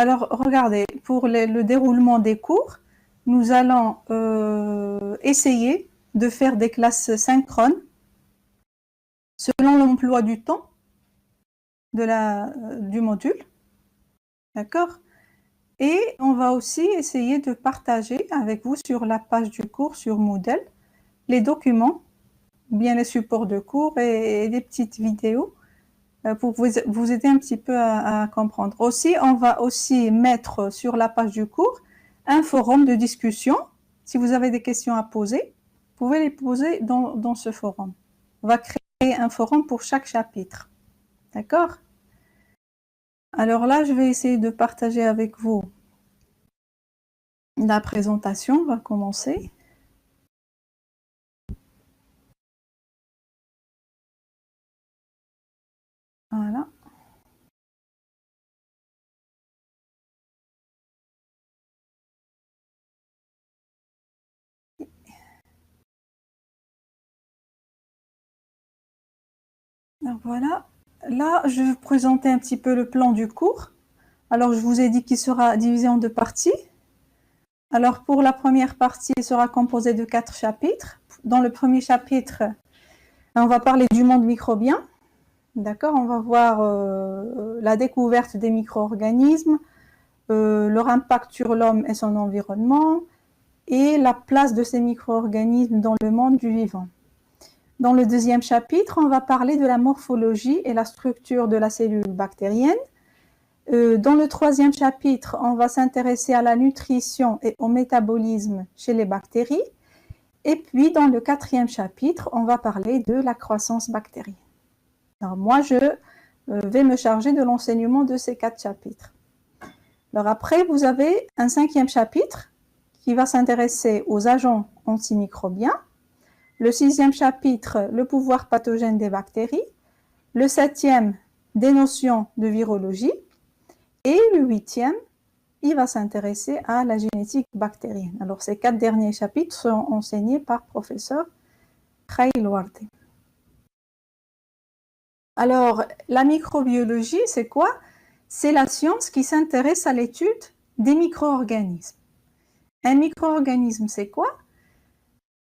Alors, regardez, pour le déroulement des cours, nous allons essayer de faire des classes synchrones selon l'emploi du temps du module. D'accord? Et on va aussi essayer de partager avec vous sur la page du cours sur Moodle les documents, bien les supports de cours et des petites vidéos pour vous aider un petit peu à comprendre. Aussi, on va aussi mettre sur la page du cours un forum de discussion. Si vous avez des questions à poser, vous pouvez les poser dans ce forum. On va créer un forum pour chaque chapitre. D'accord? Alors là, je vais essayer de partager avec vous la présentation. On va commencer. Voilà. Alors voilà. Là, je vais vous présenter un petit peu le plan du cours. Alors, je vous ai dit qu'il sera divisé en 2 parties. Alors, pour la première partie, il sera composé de 4 chapitres. Dans le premier chapitre, on va parler du monde microbien. D'accord? On va voir la découverte des micro-organismes, leur impact sur l'homme et son environnement, et la place de ces micro-organismes dans le monde du vivant. Dans le deuxième chapitre, on va parler de la morphologie et la structure de la cellule bactérienne. Dans le troisième chapitre, on va s'intéresser à la nutrition et au métabolisme chez les bactéries. Et puis, dans le quatrième chapitre, on va parler de la croissance bactérienne. Alors, moi, je vais me charger de l'enseignement de ces 4 chapitres. Alors après, vous avez un 5e chapitre qui va s'intéresser aux agents antimicrobiens. Le 6e chapitre, le pouvoir pathogène des bactéries. Le 7e, des notions de virologie. Et le 8e, il va s'intéresser à la génétique bactérienne. Alors, ces 4 derniers chapitres seront enseignés par professeur Khaïl Wardi. Alors, la microbiologie, c'est quoi? C'est la science qui s'intéresse à l'étude des micro-organismes. Un micro-organisme, c'est quoi?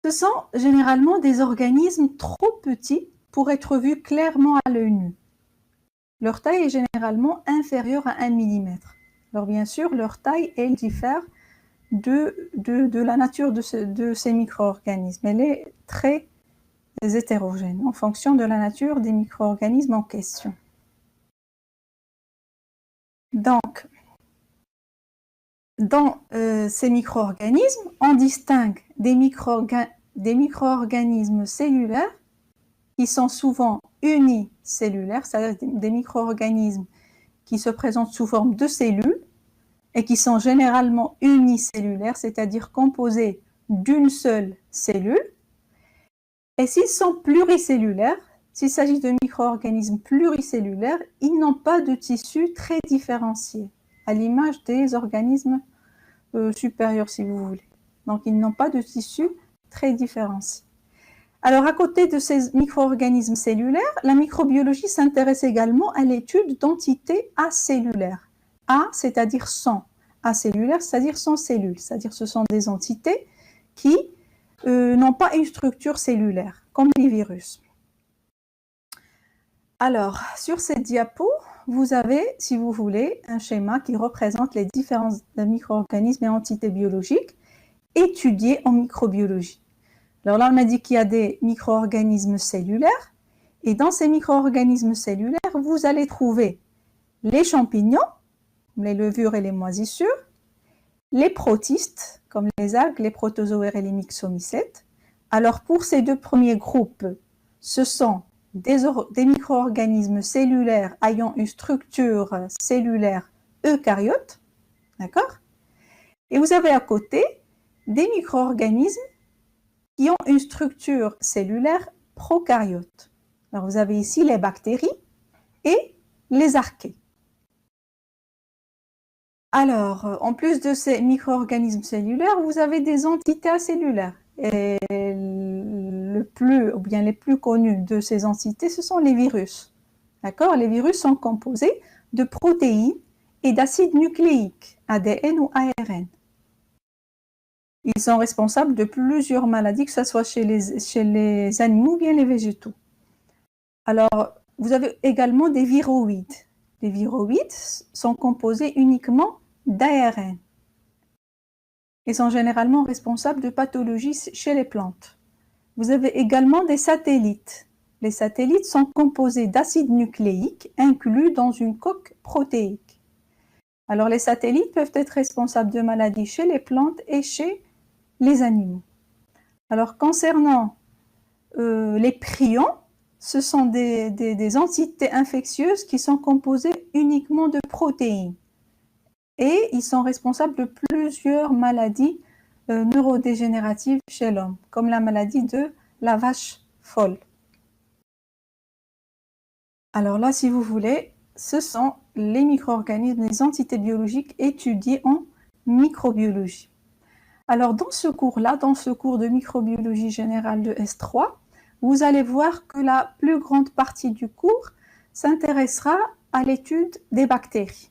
Ce sont généralement des organismes trop petits pour être vus clairement à l'œil nu. Leur taille est généralement inférieure à 1 mm. Alors bien sûr, leur taille, elle diffère de la nature de ces micro-organismes. Elle est très hétérogène en fonction de la nature des micro-organismes en question. Donc, dans ces micro-organismes, on distingue des micro-organismes cellulaires qui sont souvent unicellulaires, c'est-à-dire des micro-organismes qui se présentent sous forme de cellules et qui sont généralement unicellulaires, c'est-à-dire composés d'une seule cellule. Et s'ils sont pluricellulaires, s'il s'agit de micro-organismes pluricellulaires, ils n'ont pas de tissu très différencié, à l'image des organismes supérieurs, si vous voulez. Donc, ils n'ont pas de tissu très différencié. Alors, à côté de ces micro-organismes cellulaires, la microbiologie s'intéresse également à l'étude d'entités acellulaires. A, c'est-à-dire sans. Acellulaire, c'est-à-dire sans cellules. C'est-à-dire ce sont des entités qui n'ont pas une structure cellulaire, comme les virus. Alors, sur cette diapo, vous avez, si vous voulez, un schéma qui représente les différents micro-organismes et entités biologiques étudiés en microbiologie. Alors là, on a dit qu'il y a des micro-organismes cellulaires, et dans ces micro-organismes cellulaires, vous allez trouver les champignons, les levures et les moisissures, les protistes, comme les algues, les protozoaires et les myxomycètes. Alors pour ces 2 premiers groupes, ce sont des micro-organismes cellulaires ayant une structure cellulaire eucaryote, d'accord? Et vous avez à côté des micro-organismes qui ont une structure cellulaire prokaryote. Alors vous avez ici les bactéries et les archées. Alors, en plus de ces micro-organismes cellulaires, vous avez des entités acellulaires. Et les plus connus de ces entités, ce sont les virus. D'accord? Les virus sont composés de protéines et d'acides nucléiques, ADN ou ARN. Ils sont responsables de plusieurs maladies, que ce soit chez les animaux ou bien les végétaux. Alors, vous avez également des viroïdes. Les viroïdes sont composés uniquement d'ARN. Ils sont généralement responsables de pathologies chez les plantes. Vous avez également des satellites. Les satellites sont composés d'acides nucléiques inclus dans une coque protéique. Alors, les satellites peuvent être responsables de maladies chez les plantes et chez les animaux. Alors, concernant les prions, ce sont des entités infectieuses qui sont composées uniquement de protéines. Et ils sont responsables de plusieurs maladies neurodégénératives chez l'homme, comme la maladie de la vache folle. Alors là, si vous voulez, ce sont les micro-organismes, les entités biologiques étudiées en microbiologie. Alors dans ce cours-là, dans ce cours de microbiologie générale de S3, vous allez voir que la plus grande partie du cours s'intéressera à l'étude des bactéries.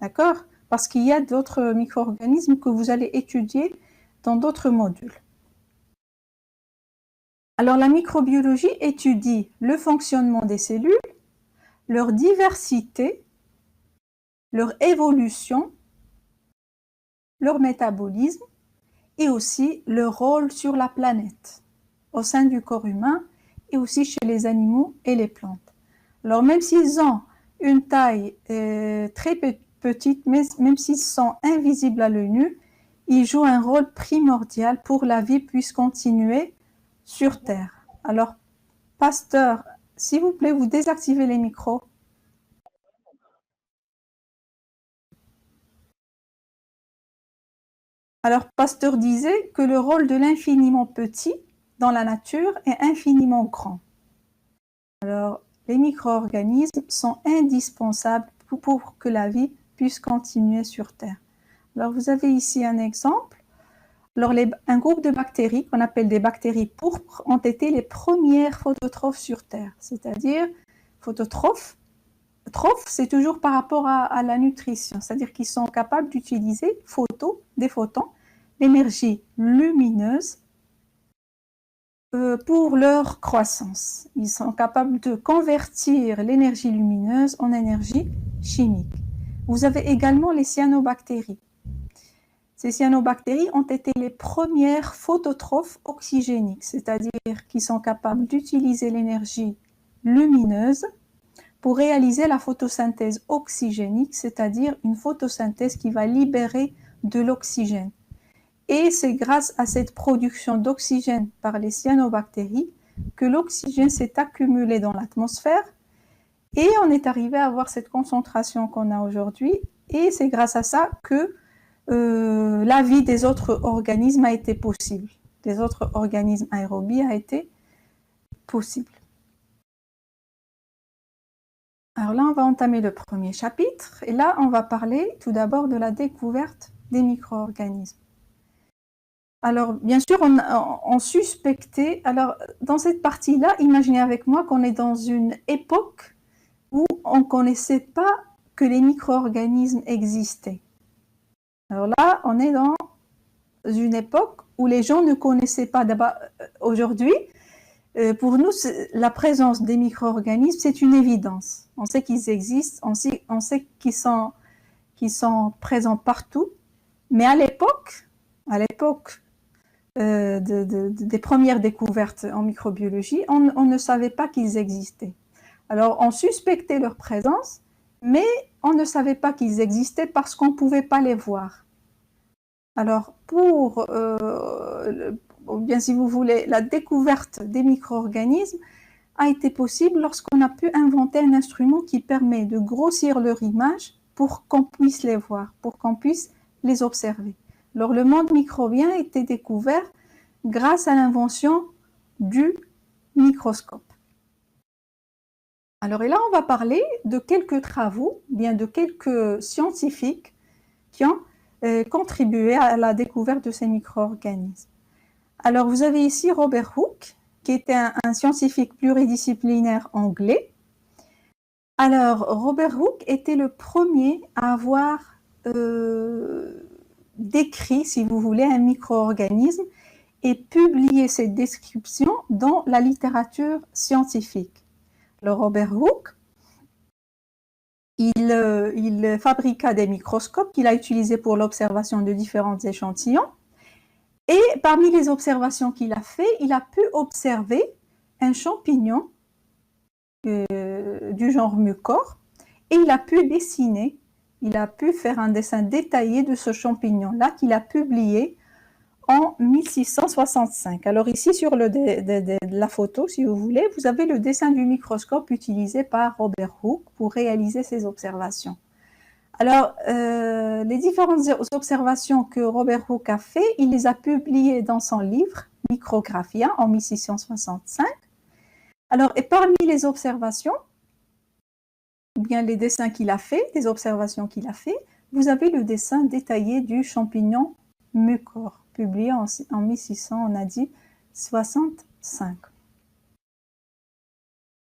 D'accord? Parce qu'il y a d'autres micro-organismes que vous allez étudier dans d'autres modules. Alors la microbiologie étudie le fonctionnement des cellules, leur diversité, leur évolution, leur métabolisme et aussi leur rôle sur la planète, au sein du corps humain et aussi chez les animaux et les plantes. Alors même s'ils ont une taille très petite, mais même s'ils sont invisibles à l'œil nu, ils jouent un rôle primordial pour que la vie puisse continuer sur Terre. Alors, Pasteur, s'il vous plaît, vous désactivez les micros. Alors, Pasteur disait que le rôle de l'infiniment petit dans la nature est infiniment grand. Alors, les micro-organismes sont indispensables pour que la vie puisse continuer sur Terre. Alors, vous avez ici un exemple. Alors, un groupe de bactéries, qu'on appelle des bactéries pourpres, ont été les premières phototrophes sur Terre. C'est-à-dire, phototrophes, c'est toujours par rapport à la nutrition. C'est-à-dire qu'ils sont capables d'utiliser des photons, l'énergie lumineuse, pour leur croissance. Ils sont capables de convertir l'énergie lumineuse en énergie chimique. Vous avez également les cyanobactéries. Ces cyanobactéries ont été les premières phototrophes oxygéniques, c'est-à-dire qu'ils sont capables d'utiliser l'énergie lumineuse pour réaliser la photosynthèse oxygénique, c'est-à-dire une photosynthèse qui va libérer de l'oxygène. Et c'est grâce à cette production d'oxygène par les cyanobactéries que l'oxygène s'est accumulé dans l'atmosphère et on est arrivé à avoir cette concentration qu'on a aujourd'hui. Et c'est grâce à ça que la vie des autres organismes a été possible. Des autres organismes aérobies a été possible. Alors là, on va entamer le premier chapitre. Et là, on va parler tout d'abord de la découverte des micro-organismes. Alors, bien sûr, on suspectait. Alors, dans cette partie-là, imaginez avec moi qu'on est dans une époque où on ne connaissait pas que les micro-organismes existaient. Alors là, on est dans une époque où les gens ne connaissaient pas. D'abord, aujourd'hui, pour nous, la présence des micro-organismes, c'est une évidence. On sait qu'ils existent, on sait qu'ils sont présents partout. Mais à l'époque des premières découvertes en microbiologie, on ne savait pas qu'ils existaient. Alors, on suspectait leur présence, mais on ne savait pas qu'ils existaient parce qu'on ne pouvait pas les voir. Alors, bien si vous voulez, la découverte des micro-organismes a été possible lorsqu'on a pu inventer un instrument qui permet de grossir leur image pour qu'on puisse les voir, pour qu'on puisse les observer. Alors, le monde microbien a été découvert grâce à l'invention du microscope. Alors, et là, on va parler de quelques travaux, bien de quelques scientifiques qui ont contribué à la découverte de ces micro-organismes. Alors, vous avez ici Robert Hooke, qui était un scientifique pluridisciplinaire anglais. Alors, Robert Hooke était le premier à avoir décrit, si vous voulez, un micro-organisme et publié cette description dans la littérature scientifique. Le Robert Hooke, il fabriqua des microscopes qu'il a utilisés pour l'observation de différents échantillons. Et parmi les observations qu'il a fait, il a pu observer un champignon du genre mucor et il a pu dessiner, il a pu faire un dessin détaillé de ce champignon-là qu'il a publié en 1665. Alors ici sur la photo, si vous voulez, vous avez le dessin du microscope utilisé par Robert Hooke pour réaliser ces observations. Alors, les différentes observations que Robert Hooke a fait, il les a publiées dans son livre Micrographia en 1665. Alors, et parmi les observations, ou bien les dessins qu'il a fait, des observations qu'il a fait, vous avez le dessin détaillé du champignon mucor, publié en 1600, on a dit 65.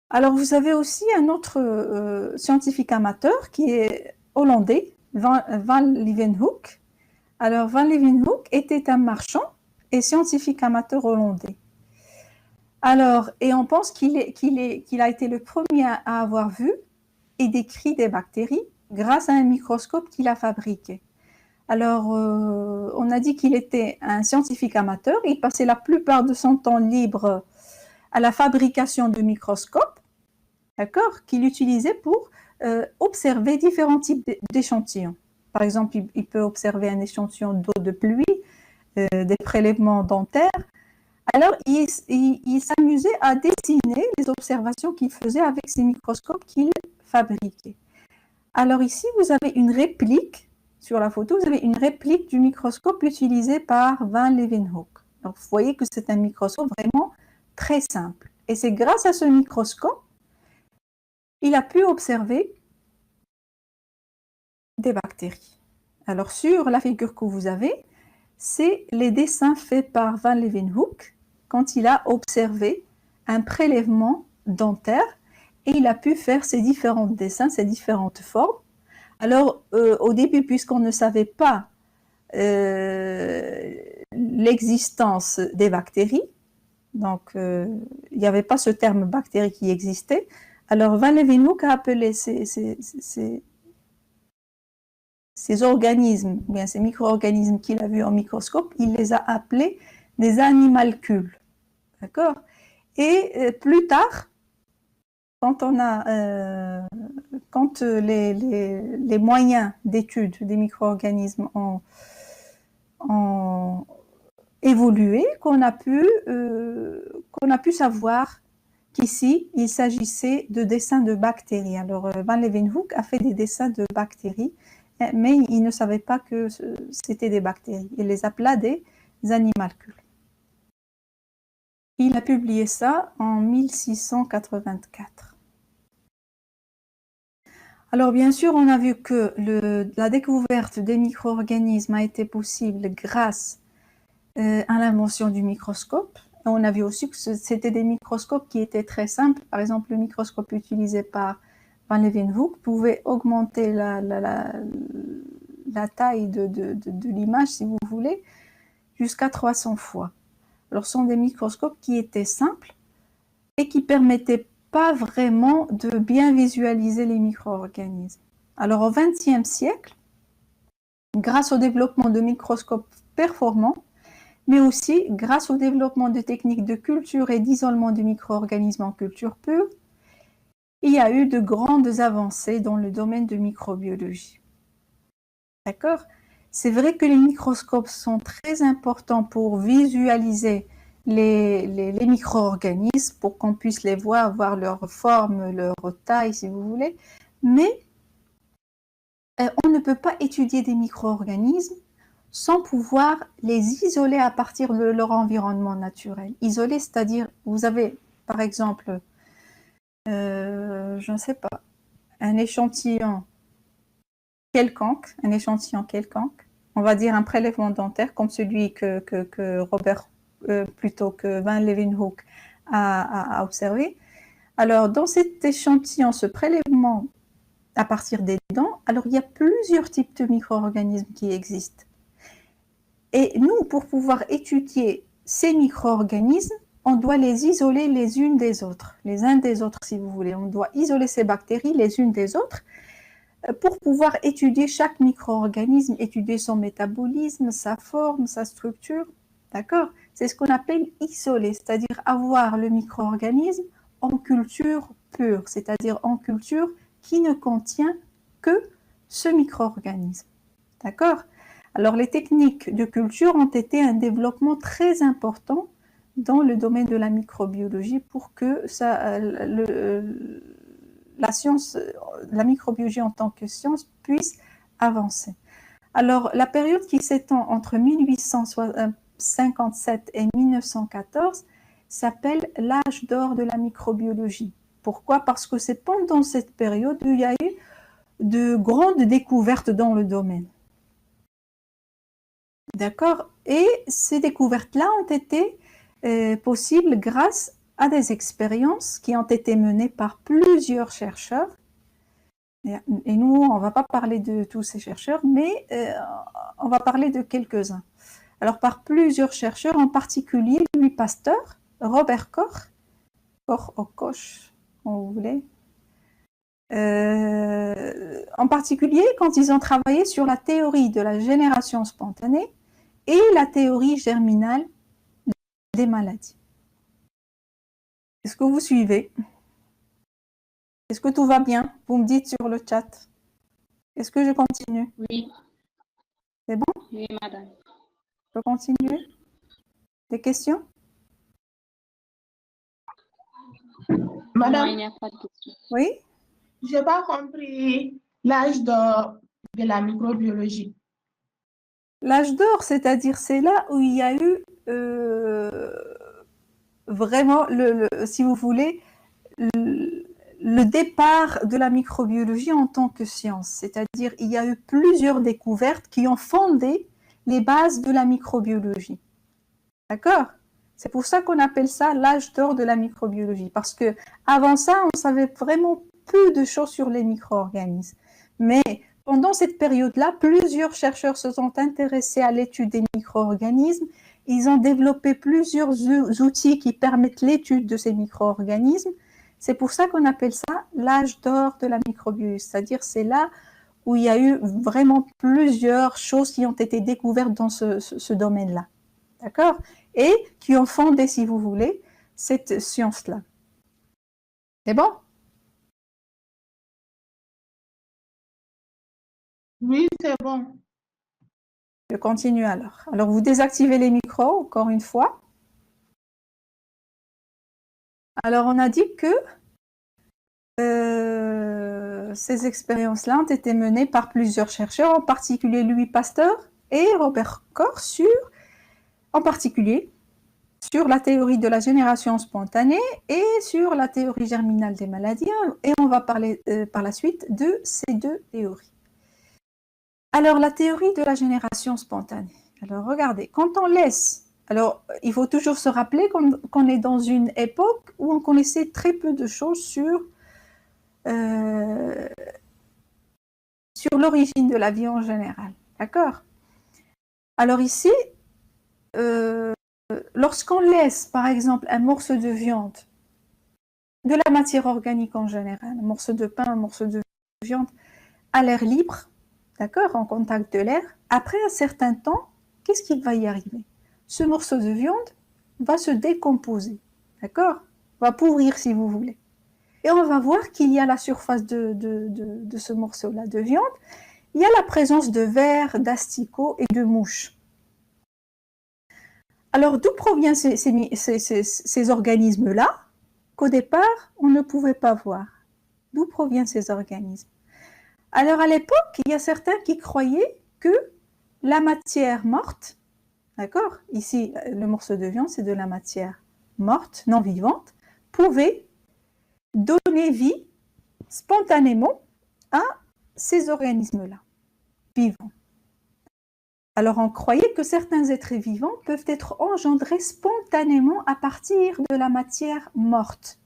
Alors, vous avez aussi un autre scientifique amateur qui est hollandais, Van Leeuwenhoek. Alors, Van Leeuwenhoek était un marchand et scientifique amateur hollandais. Alors, et on pense qu'il a été le premier à avoir vu et décrit des bactéries grâce à un microscope qu'il a fabriqué. Alors, on a dit qu'il était un scientifique amateur. Il passait la plupart de son temps libre à la fabrication de microscopes, d'accord, qu'il utilisait pour observer différents types d'échantillons. Par exemple, il peut observer un échantillon d'eau de pluie, des prélèvements dentaires. Alors, il s'amusait à dessiner les observations qu'il faisait avec ces microscopes qu'il fabriquait. Alors ici, vous avez une réplique, sur la photo, vous avez une réplique du microscope utilisé par Van Leeuwenhoek. Donc, vous voyez que c'est un microscope vraiment très simple. Et c'est grâce à ce microscope, il a pu observer des bactéries. Alors, sur la figure que vous avez, c'est les dessins faits par Van Leeuwenhoek quand il a observé un prélèvement dentaire et il a pu faire ces différents dessins, ces différentes formes. Alors, au début, puisqu'on ne savait pas l'existence des bactéries, donc il n'y avait pas ce terme bactérie qui existait, alors Van Leeuwenhoek a appelé ces organismes, bien ces micro-organismes qu'il a vus en microscope, il les a appelés des animalcules. D'accord? Et plus tard, quand les moyens d'étude des micro-organismes ont évolué, qu'on a pu savoir qu'ici, il s'agissait de dessins de bactéries. Alors, Van Leeuwenhoek a fait des dessins de bactéries, mais il ne savait pas que c'était des bactéries. Il les appela des animalcules. Il a publié ça en 1684. Alors bien sûr, on a vu que la découverte des micro-organismes a été possible grâce à l'invention du microscope. Et on a vu aussi que c'était des microscopes qui étaient très simples. Par exemple, le microscope utilisé par Van Leeuwenhoek pouvait augmenter la taille de l'image, si vous voulez, jusqu'à 300 fois. Alors, ce sont des microscopes qui étaient simples et qui permettaient pas vraiment de bien visualiser les micro-organismes. Alors, au XXe siècle, grâce au développement de microscopes performants, mais aussi grâce au développement de techniques de culture et d'isolement des micro-organismes en culture pure, il y a eu de grandes avancées dans le domaine de microbiologie. D'accord? C'est vrai que les microscopes sont très importants pour visualiser les micro-organismes, pour qu'on puisse les voir leur forme, leur taille, si vous voulez, mais on ne peut pas étudier des micro-organismes sans pouvoir les isoler à partir de leur environnement naturel. Isoler, c'est-à-dire, vous avez, par exemple, je ne sais pas, un échantillon quelconque, on va dire un prélèvement dentaire comme celui que Van Leeuwenhoek a observé. Alors, dans cet échantillon, ce prélèvement à partir des dents, alors il y a plusieurs types de micro-organismes qui existent. Et nous, pour pouvoir étudier ces micro-organismes, on doit les isoler les unes des autres, les uns des autres si vous voulez. On doit isoler ces bactéries les unes des autres pour pouvoir étudier chaque micro-organisme, étudier son métabolisme, sa forme, sa structure. D'accord? C'est ce qu'on appelle isoler, c'est-à-dire avoir le micro-organisme en culture pure, c'est-à-dire en culture qui ne contient que ce micro-organisme. D'accord? Alors, les techniques de culture ont été un développement très important dans le domaine de la microbiologie pour que la science, la microbiologie en tant que science puisse avancer. Alors, la période qui s'étend entre 1857 et 1914 s'appelle l'âge d'or de la microbiologie. Pourquoi? Parce que c'est pendant cette période où il y a eu de grandes découvertes dans le domaine. D'accord? Et ces découvertes-là ont été possibles grâce à des expériences qui ont été menées par plusieurs chercheurs. Et nous, on ne va pas parler de tous ces chercheurs, mais on va parler de quelques-uns. Alors, par plusieurs chercheurs, en particulier Louis Pasteur, Robert Koch, Koch ou Koch, comme vous voulez. En particulier, quand ils ont travaillé sur la théorie de la génération spontanée et la théorie germinale des maladies. Est-ce que vous suivez? Est-ce que tout va bien? Vous me dites sur le chat. Est-ce que je continue? Oui. C'est bon? Oui, madame. Je peux continuer? Des questions? Madame, non, il n'y a pas de question. Oui? Je n'ai pas compris l'âge d'or de la microbiologie. L'âge d'or, c'est-à-dire c'est là où il y a eu vraiment, si vous voulez, le départ de la microbiologie en tant que science. C'est-à-dire il y a eu plusieurs découvertes qui ont fondé les bases de la microbiologie. D'accord? C'est pour ça qu'on appelle ça l'âge d'or de la microbiologie. Parce que avant ça, on savait vraiment peu de choses sur les micro-organismes. Mais pendant cette période-là, plusieurs chercheurs se sont intéressés à l'étude des micro-organismes. Ils ont développé plusieurs outils qui permettent l'étude de ces micro-organismes. C'est pour ça qu'on appelle ça l'âge d'or de la microbiologie. C'est-à-dire c'est là où il y a eu vraiment plusieurs choses qui ont été découvertes dans ce domaine-là. D'accord? Et qui ont fondé, si vous voulez, cette science-là. C'est bon? Oui, c'est bon. Je continue alors. Alors, vous désactivez les micros, encore une fois. Alors, on a dit que ces expériences-là ont été menées par plusieurs chercheurs, en particulier Louis Pasteur et Robert Koch, en particulier sur la théorie de la génération spontanée et sur la théorie germinale des maladies. Et on va parler par la suite de ces deux théories. Alors, la théorie de la génération spontanée. Alors, regardez, quand on laisse... Alors, il faut toujours se rappeler qu'on est dans une époque où on connaissait très peu de choses sur l'origine de la vie en général. D'accord? Alors ici, lorsqu'on laisse, par exemple, un morceau de viande, de la matière organique en général, un morceau de pain, un morceau de viande, à l'air libre, d'accord, en contact de l'air, après un certain temps, qu'est-ce qui va y arriver? Ce morceau de viande va se décomposer, d'accord? Va pourrir si vous voulez. Et on va voir qu'il y a à la surface de ce morceau-là de viande, il y a la présence de vers, d'asticots et de mouches. Alors, d'où proviennent ces organismes-là qu'au départ, on ne pouvait pas voir? D'où proviennent ces organismes? Alors, à l'époque, il y a certains qui croyaient que la matière morte, d'accord? Ici, le morceau de viande, c'est de la matière morte, non vivante, pouvait donner vie spontanément à ces organismes-là, vivants. Alors, on croyait que certains êtres vivants peuvent être engendrés spontanément à partir de la matière morte.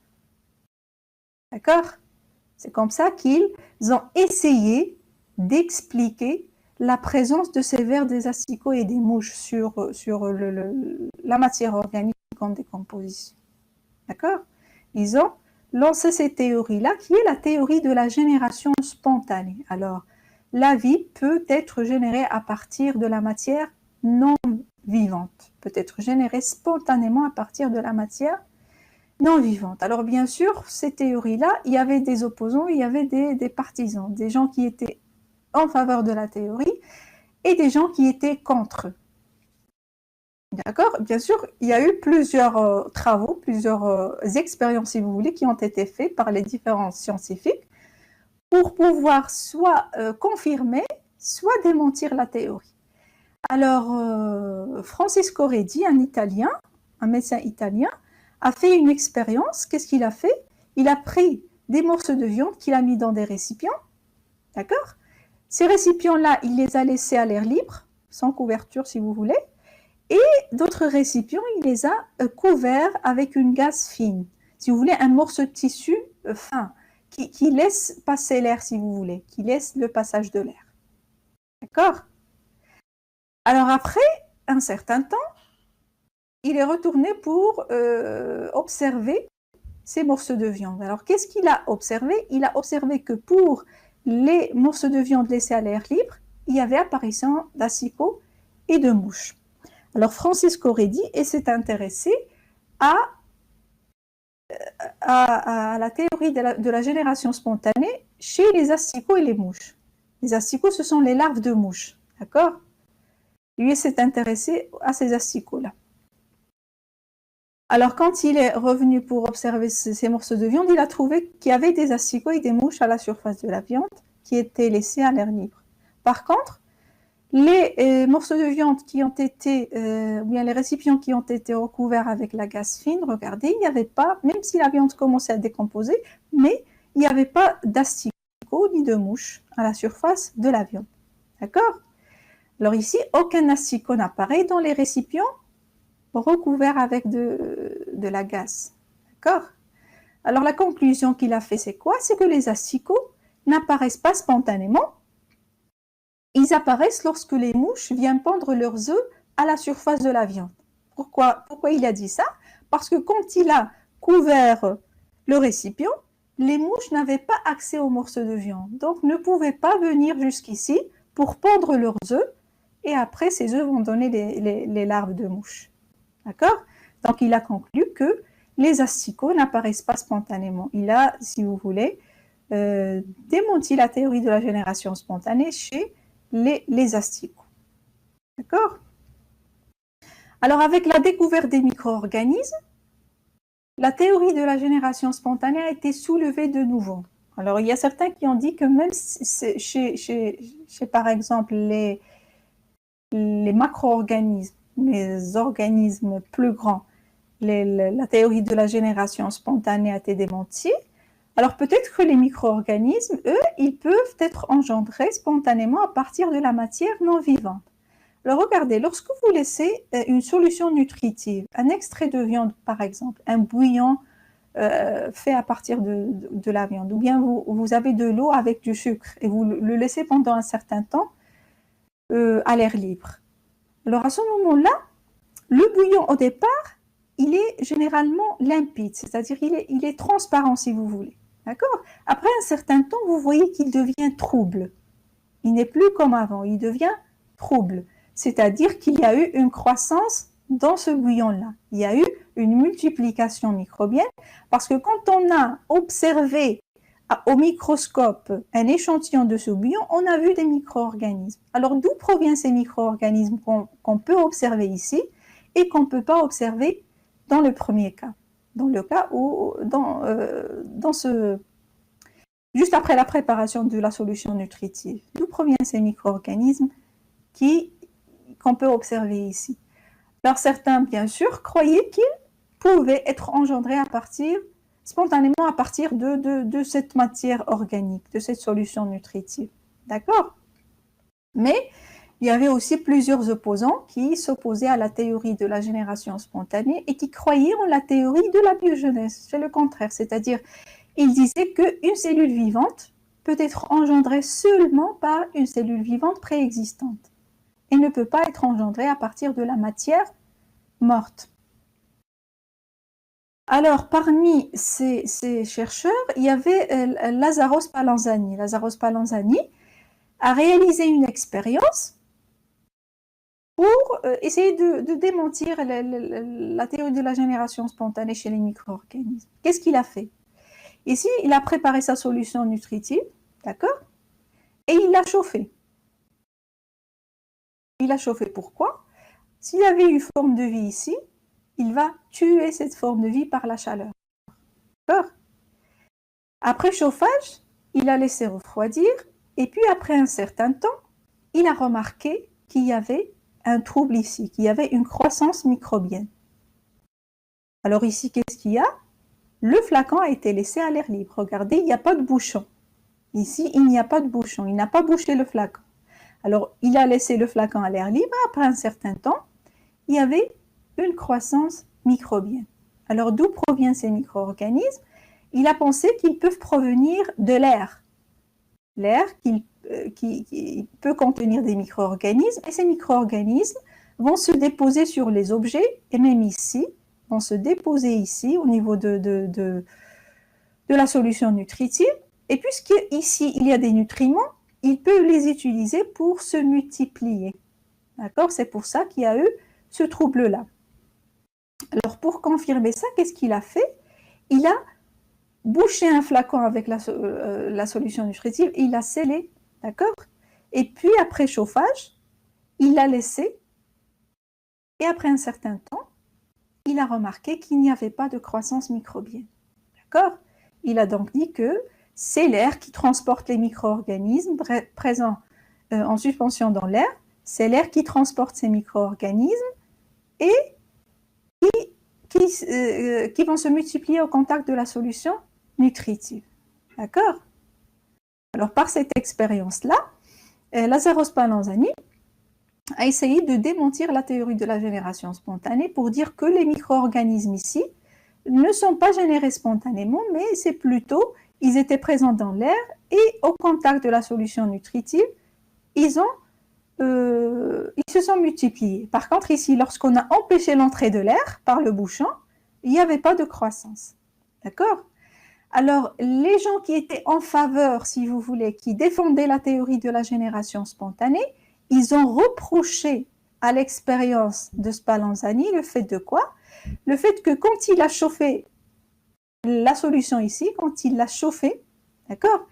D'accord? C'est comme ça qu'ils ont essayé d'expliquer la présence de ces vers des asticots et des mouches sur la matière organique en décomposition. D'accord? Ils ont lancé cette théorie-là, qui est la théorie de la génération spontanée. Alors, la vie peut être générée à partir de la matière non vivante, peut être générée spontanément à partir de la matière non vivante. Alors, bien sûr, ces théories-là, il y avait des opposants, il y avait des partisans, des gens qui étaient en faveur de la théorie et des gens qui étaient contre. D'accord? Bien sûr, il y a eu plusieurs travaux, plusieurs expériences, si vous voulez, qui ont été faits par les différents scientifiques pour pouvoir soit confirmer, soit démentir la théorie. Alors, Francisco Redi, un Italien, un médecin italien, a fait une expérience. Qu'est-ce qu'il a fait? Il a pris des morceaux de viande qu'il a mis dans des récipients. D'accord? Ces récipients-là, il les a laissés à l'air libre, sans couverture si vous voulez. Et d'autres récipients, il les a couverts avec une gaze fine. Si vous voulez, un morceau de tissu fin, qui laisse passer l'air, si vous voulez, qui laisse le passage de l'air. D'accord? Alors après un certain temps, il est retourné pour observer ces morceaux de viande. Alors qu'est-ce qu'il a observé? Il a observé que pour les morceaux de viande laissés à l'air libre, il y avait apparition d'asticots et de mouches. Alors Francisco Redi s'est intéressé à la théorie de la génération spontanée chez les asticots et les mouches. Les asticots, ce sont les larves de mouches, d'accord? Lui s'est intéressé à ces asticots-là. Alors quand il est revenu pour observer ces morceaux de viande, il a trouvé qu'il y avait des asticots et des mouches à la surface de la viande qui étaient laissés à l'air libre. Par contre, les morceaux de viande qui ont été, ou bien les récipients qui ont été recouverts avec la gaze fine, regardez, il n'y avait pas, même si la viande commençait à décomposer, mais il n'y avait pas d'asticots ni de mouches à la surface de la viande. D'accord? Alors ici, aucun asticot n'apparaît dans les récipients recouverts avec de la gaze. D'accord? Alors la conclusion qu'il a fait, c'est quoi? C'est que les asticots n'apparaissent pas spontanément. Ils apparaissent lorsque les mouches viennent pondre leurs œufs à la surface de la viande. Pourquoi il a dit ça? Parce que quand il a couvert le récipient, les mouches n'avaient pas accès aux morceaux de viande, donc ne pouvaient pas venir jusqu'ici pour pondre leurs œufs, et après ces œufs vont donner les larves de mouches. D'accord? Donc il a conclu que les asticots n'apparaissent pas spontanément. Il a, si vous voulez, démenti la théorie de la génération spontanée chez les asticots. D'accord? Alors, avec la découverte des micro-organismes, la théorie de la génération spontanée a été soulevée de nouveau. Alors, il y a certains qui ont dit que même chez par exemple, les macro-organismes, les organismes plus grands, la théorie de la génération spontanée a été démentie. Alors peut-être que les micro-organismes, eux, ils peuvent être engendrés spontanément à partir de la matière non vivante. Alors regardez, lorsque vous laissez une solution nutritive, un extrait de viande par exemple, un bouillon fait à partir de la viande, ou bien vous avez de l'eau avec du sucre et vous le laissez pendant un certain temps à l'air libre. Alors à ce moment-là, le bouillon au départ, il est généralement limpide, c'est-à-dire il est transparent si vous voulez. D'accord? Après un certain temps, vous voyez qu'il devient trouble. Il n'est plus comme avant, il devient trouble. C'est-à-dire qu'il y a eu une croissance dans ce bouillon-là. Il y a eu une multiplication microbienne parce que quand on a observé au microscope un échantillon de ce bouillon, on a vu des micro-organismes. Alors d'où proviennent ces micro-organismes qu'on peut observer ici et qu'on ne peut pas observer dans le premier cas? Dans le cas où, juste après la préparation de la solution nutritive, d'où proviennent ces micro-organismes qu'on peut observer ici? Alors certains, bien sûr, croyaient qu'ils pouvaient être engendrés spontanément à partir de cette matière organique, de cette solution nutritive. D'accord? Mais il y avait aussi plusieurs opposants qui s'opposaient à la théorie de la génération spontanée et qui croyaient en la théorie de la biogenèse. C'est le contraire, c'est-à-dire il disait qu'une cellule vivante peut être engendrée seulement par une cellule vivante préexistante et ne peut pas être engendrée à partir de la matière morte. Alors, parmi ces chercheurs, il y avait Lazaros Spallanzani. Lazaros Spallanzani a réalisé une expérience pour essayer de démentir la théorie de la génération spontanée chez les micro-organismes. Qu'est-ce qu'il a fait? Ici, il a préparé sa solution nutritive, d'accord? Et il l'a chauffée. Il l'a chauffée pourquoi? S'il y avait une forme de vie ici, il va tuer cette forme de vie par la chaleur. D'accord? Après chauffage, il a laissé refroidir et puis après un certain temps, il a remarqué qu'il y avait un trouble ici, qu'il y avait une croissance microbienne. Alors ici, qu'est-ce qu'il y a? Le flacon a été laissé à l'air libre. Regardez, il n'y a pas de bouchon. Ici, il n'y a pas de bouchon. Il n'a pas bouché le flacon. Alors, il a laissé le flacon à l'air libre. Après un certain temps, il y avait une croissance microbienne. Alors, d'où proviennent ces micro-organismes? Il a pensé qu'ils peuvent provenir de l'air. L'air qui peut contenir des micro-organismes. Et ces micro-organismes vont se déposer sur les objets, et même ici, vont se déposer ici, au niveau de la solution nutritive. Et puisqu'ici, il y a des nutriments, il peut les utiliser pour se multiplier. D'accord? C'est pour ça qu'il y a eu ce trouble-là. Alors, pour confirmer ça, qu'est-ce qu'il a fait? Il a bouché un flacon avec la solution nutritive et il l'a scellé. D'accord? Et puis, après chauffage, il l'a laissé. Et après un certain temps, il a remarqué qu'il n'y avait pas de croissance microbienne. D'accord? Il a donc dit que c'est l'air qui transporte les micro-organismes présents en suspension dans l'air. C'est l'air qui transporte ces micro-organismes et qui vont se multiplier au contact de la solution nutritive. D'accord? Alors, par cette expérience-là, Lazaros Spallanzani a essayé de démentir la théorie de la génération spontanée pour dire que les micro-organismes ici ne sont pas générés spontanément, mais c'est plutôt, ils étaient présents dans l'air et au contact de la solution nutritive, ils se sont multipliés. Par contre, ici, lorsqu'on a empêché l'entrée de l'air par le bouchon, il n'y avait pas de croissance. D'accord? Alors, les gens qui étaient en faveur, si vous voulez, qui défendaient la théorie de la génération spontanée, ils ont reproché à l'expérience de Spallanzani le fait de quoi? Le fait que quand il a chauffé la solution ici, quand il l'a chauffée, d'accord,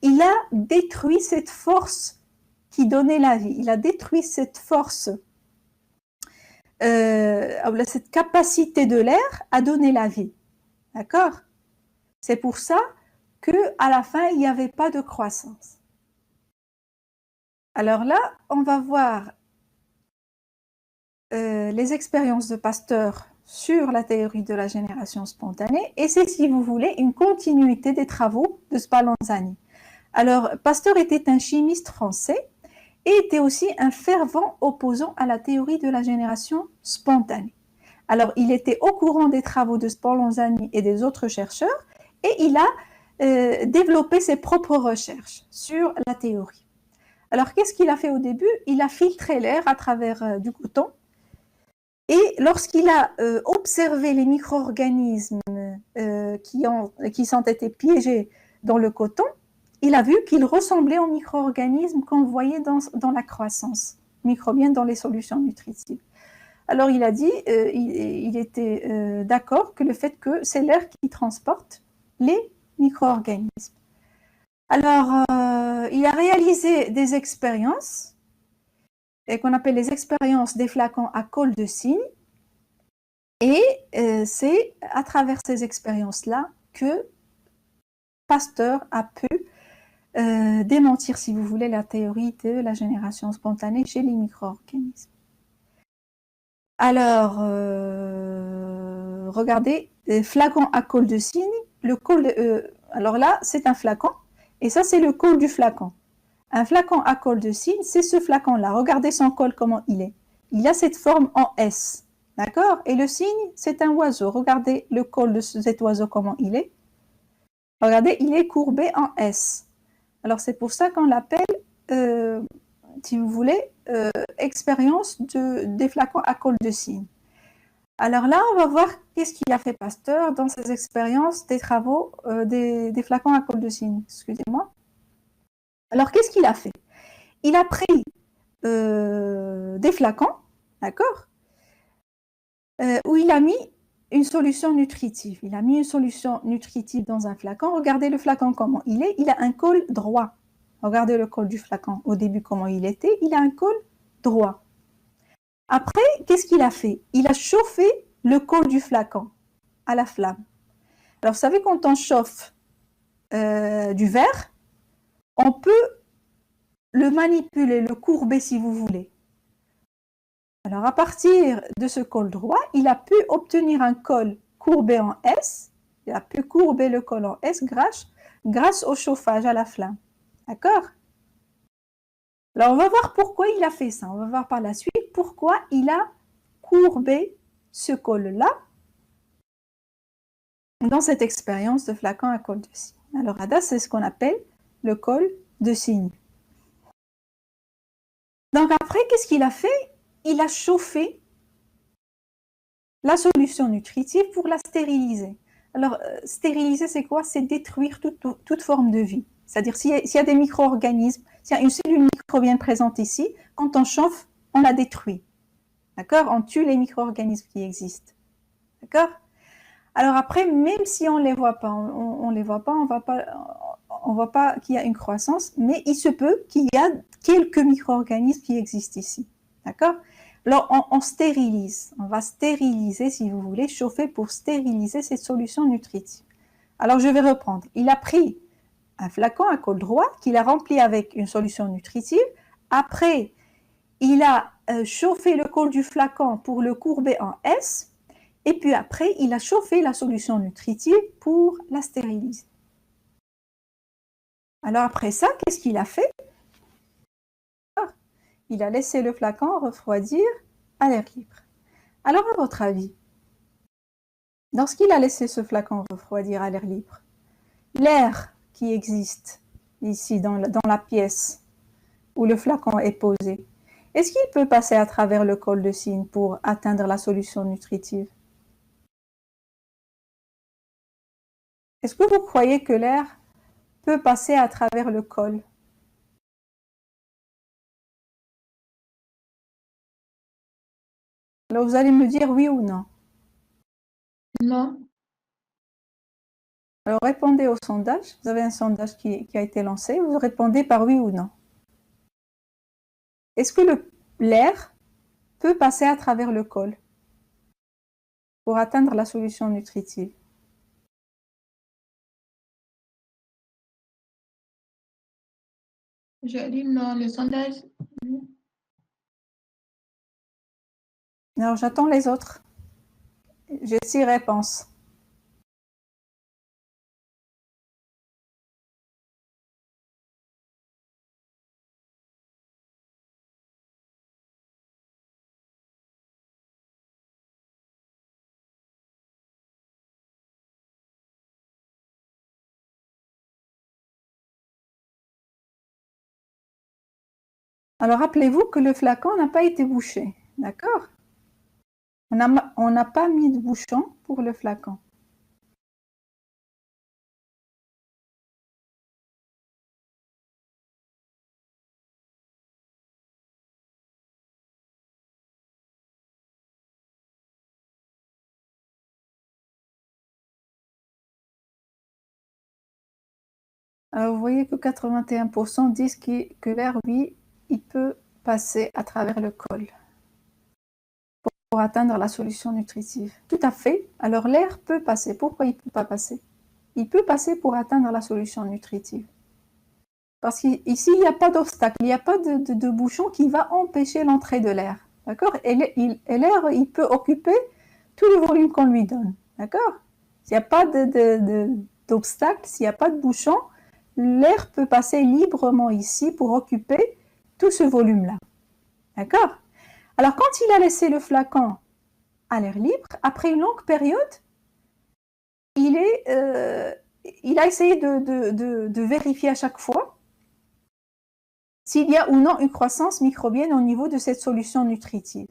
il a détruit cette force qui donnait la vie. Il a détruit cette force, cette capacité de l'air à donner la vie. D'accord? C'est pour ça qu'à la fin, il n'y avait pas de croissance. Alors là, on va voir les expériences de Pasteur sur la théorie de la génération spontanée, et c'est, si vous voulez, une continuité des travaux de Spallanzani. Alors, Pasteur était un chimiste français et était aussi un fervent opposant à la théorie de la génération spontanée. Alors, il était au courant des travaux de Spallanzani et des autres chercheurs, et il a développé ses propres recherches sur la théorie. Alors, qu'est-ce qu'il a fait au début? Il a filtré l'air à travers du coton. Et lorsqu'il a observé les micro-organismes qui sont été piégés dans le coton, il a vu qu'ils ressemblaient aux micro-organismes qu'on voyait dans la croissance microbienne dans les solutions nutritives. Alors, il a dit, il était d'accord que le fait que c'est l'air qui transporte les micro-organismes. Alors, il a réalisé des expériences qu'on appelle les expériences des flacons à colle de cygne. Et c'est à travers ces expériences-là que Pasteur a pu démentir, si vous voulez, la théorie de la génération spontanée chez les micro-organismes. Alors, regardez, flacon à colle de cygne. Alors là, c'est un flacon, et ça, c'est le col du flacon. Un flacon à col de cygne, c'est ce flacon-là. Regardez son col, comment il est. Il a cette forme en S. D'accord? Et le cygne, c'est un oiseau. Regardez le col de cet oiseau, comment il est. Regardez, il est courbé en S. Alors, c'est pour ça qu'on l'appelle, si vous voulez, expérience des flacons à col de cygne. Alors là, on va voir qu'est-ce qu'il a fait Pasteur dans ses expériences des travaux des flacons à col de cygne. Excusez-moi. Alors, qu'est-ce qu'il a fait? Il a pris des flacons, d'accord, où il a mis une solution nutritive. Il a mis une solution nutritive dans un flacon. Regardez le flacon comment il est. Il a un col droit. Regardez le col du flacon au début comment il était. Il a un col droit. Après, qu'est-ce qu'il a fait? Il a chauffé le col du flacon à la flamme. Alors, vous savez, quand on chauffe du verre, on peut le manipuler, le courber si vous voulez. Alors, à partir de ce col droit, il a pu obtenir un col courbé en S. Il a pu courber le col en S grâce au chauffage à la flamme. D'accord? Alors, on va voir pourquoi il a fait ça. On va voir par la suite pourquoi il a courbé ce col-là dans cette expérience de flacon à col de cygne. Alors, là, c'est ce qu'on appelle le col de cygne. Donc, après, qu'est-ce qu'il a fait? Il a chauffé la solution nutritive pour la stériliser. Alors, stériliser, c'est quoi? C'est détruire toute forme de vie. C'est-à-dire, s'il y a des micro-organismes, s'il y a une cellule microbienne présente ici, quand on chauffe, on la détruit. D'accord? On tue les micro-organismes qui existent. D'accord? Alors après, même si on ne les voit pas, on ne voit pas qu'il y a une croissance, mais il se peut qu'il y a quelques micro-organismes qui existent ici. D'accord? Alors, on stérilise. On va stériliser, si vous voulez, chauffer pour stériliser cette solution nutritive. Alors, je vais reprendre. Il a pris un flacon à col droit qu'il a rempli avec une solution nutritive. Après, il a chauffé le col du flacon pour le courber en S. Et puis après, il a chauffé la solution nutritive pour la stériliser. Alors après ça, qu'est-ce qu'il a fait? Il a laissé le flacon refroidir à l'air libre. Alors à votre avis, lorsqu'il a laissé ce flacon refroidir à l'air libre, l'air qui existe ici dans la pièce où le flacon est posé, est-ce qu'il peut passer à travers le col de cygne pour atteindre la solution nutritive? Est-ce que vous croyez que l'air peut passer à travers le col? Alors vous allez me dire oui ou non. Non. Alors répondez au sondage. Vous avez un sondage qui a été lancé. Vous répondez par oui ou non. Est-ce que l'air peut passer à travers le col pour atteindre la solution nutritive? Je dis non, le sondage. Alors j'attends les autres. J'ai 6 réponses. Alors rappelez-vous que le flacon n'a pas été bouché. D'accord? On n'a pas mis de bouchon pour le flacon. Alors vous voyez que 81% disent que l'air, oui, il peut passer à travers le col pour atteindre la solution nutritive. Tout à fait. Alors l'air peut passer. Pourquoi il ne peut pas passer? Il peut passer pour atteindre la solution nutritive. Parce qu'ici, il n'y a pas d'obstacle, il n'y a pas de bouchon qui va empêcher l'entrée de l'air. D'accord? Et l'air, il peut occuper tout le volume qu'on lui donne. D'accord? S'il n'y a pas d'obstacle, s'il n'y a pas de bouchon, l'air peut passer librement ici pour occuper tout ce volume-là. D'accord? Alors, quand il a laissé le flacon à l'air libre, après une longue période, il il a essayé de vérifier à chaque fois s'il y a ou non une croissance microbienne au niveau de cette solution nutritive.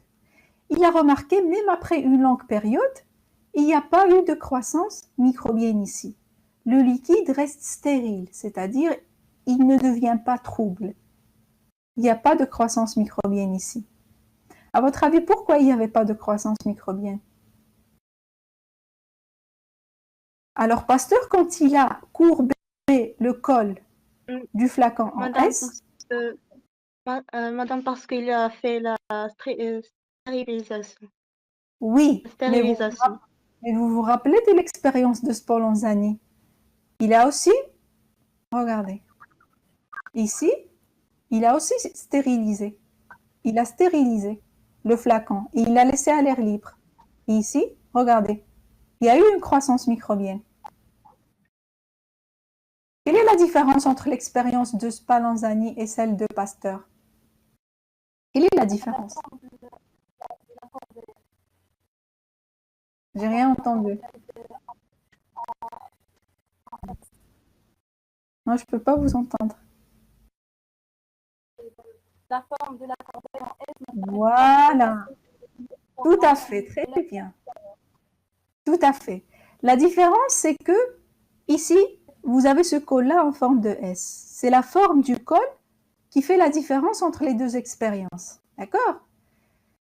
Il a remarqué, même après une longue période, il n'y a pas eu de croissance microbienne ici. Le liquide reste stérile, c'est-à-dire il ne devient pas trouble. Il n'y a pas de croissance microbienne ici. À votre avis, pourquoi il n'y avait pas de croissance microbienne? Alors, Pasteur, quand il a courbé le col du flacon en S, Madame, parce qu'il a fait la stérilisation. oui, mais Stérilisation. vous vous rappelez de l'expérience de Spallanzani? Il a aussi, regardez, ici, il a aussi stérilisé. Il a stérilisé le flacon et il l'a laissé à l'air libre. Et ici, regardez, il y a eu une croissance microbienne. Quelle est la différence entre l'expérience de Spallanzani et celle de Pasteur? Quelle est la différence? J'ai rien entendu. Non, je ne peux pas vous entendre. La forme de la corbeille en S. Voilà. Tout à fait, très bien. Tout à fait. La différence, c'est que ici, vous avez ce col-là en forme de S. C'est la forme du col qui fait la différence entre les deux expériences. D'accord?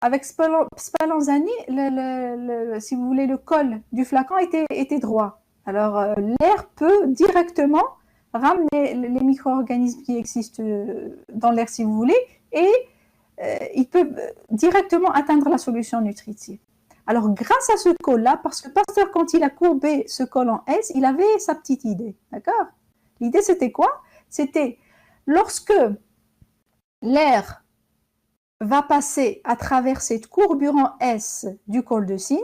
Avec Spallanzani, si vous voulez, le col du flacon était droit. Alors, l'air peut directement ramener les micro-organismes qui existent dans l'air, si vous voulez, et il peut directement atteindre la solution nutritive. Alors, grâce à ce col-là, parce que Pasteur, quand il a courbé ce col en S, il avait sa petite idée. D'accord? L'idée, c'était quoi? C'était lorsque l'air va passer à travers cette courbure en S du col de cygne,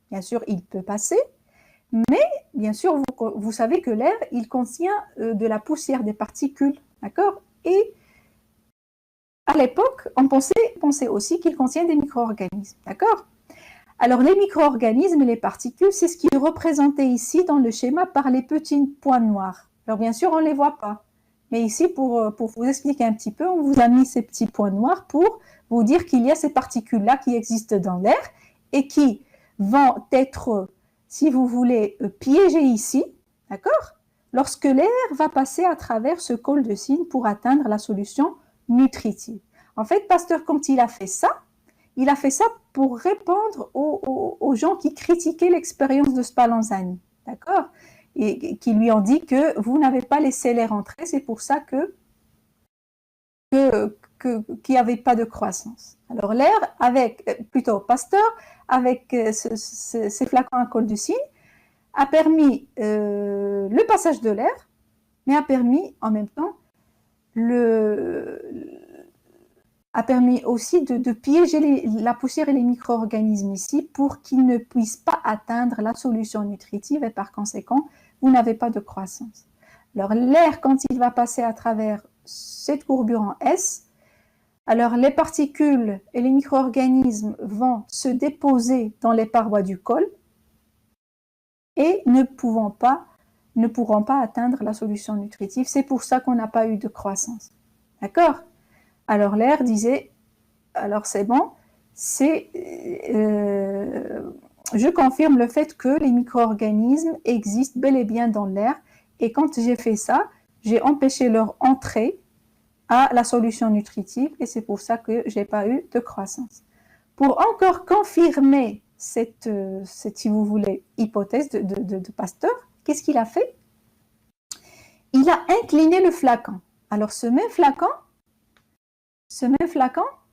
bien sûr, il peut passer, mais bien sûr, vous savez que l'air, il contient de la poussière, des particules, d'accord? Et à l'époque, on pensait aussi qu'il contient des micro-organismes, d'accord? Alors, les micro-organismes et les particules, c'est ce qui est représenté ici dans le schéma par les petits points noirs. Alors, bien sûr, on ne les voit pas. Mais ici, pour vous expliquer un petit peu, on vous a mis ces petits points noirs pour vous dire qu'il y a ces particules-là qui existent dans l'air et qui vont être, si vous voulez, piégées ici, d'accord? Lorsque l'air va passer à travers ce col de cygne pour atteindre la solution nutritive. En fait, Pasteur, quand il a fait ça pour répondre aux gens qui critiquaient l'expérience de Spallanzani, d'accord? Et qui lui ont dit que vous n'avez pas laissé l'air entrer, c'est pour ça qu'il n'y avait pas de croissance. Alors l'air, Pasteur, avec ces flacons à col de cygne, a permis le passage de l'air, mais a permis en même temps a permis aussi de piéger la poussière et les micro-organismes ici pour qu'ils ne puissent pas atteindre la solution nutritive et par conséquent, vous n'avez pas de croissance. Alors l'air, quand il va passer à travers cette courbure en S, alors les particules et les micro-organismes vont se déposer dans les parois du col et ne pourront pas atteindre la solution nutritive. C'est pour ça qu'on n'a pas eu de croissance. D'accord? Alors l'air disait, alors c'est bon, je confirme le fait que les micro-organismes existent bel et bien dans l'air et quand j'ai fait ça, j'ai empêché leur entrée à la solution nutritive et c'est pour ça que je n'ai pas eu de croissance. Pour encore confirmer cette si vous voulez, hypothèse de Pasteur, qu'est-ce qu'il a fait? Il a incliné le flacon. Alors ce même flacon,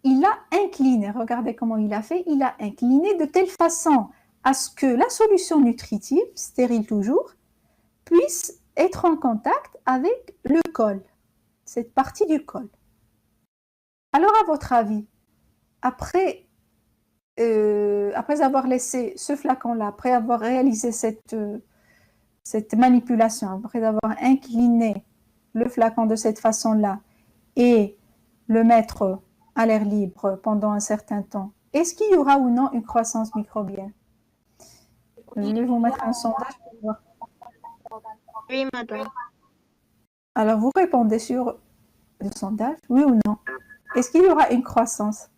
il l'a incliné. Regardez comment il a fait. Il a incliné de telle façon à ce que la solution nutritive, stérile toujours, puisse être en contact avec le col, cette partie du col. Alors, à votre avis, après avoir laissé ce flacon-là, après avoir réalisé cette manipulation, après avoir incliné le flacon de cette façon-là et le mettre à l'air libre pendant un certain temps, est-ce qu'il y aura ou non une croissance microbienne? Je vais vous mettre un sondage pour voir. Oui, madame. Alors, vous répondez sur le sondage, oui ou non? Est-ce qu'il y aura une croissance?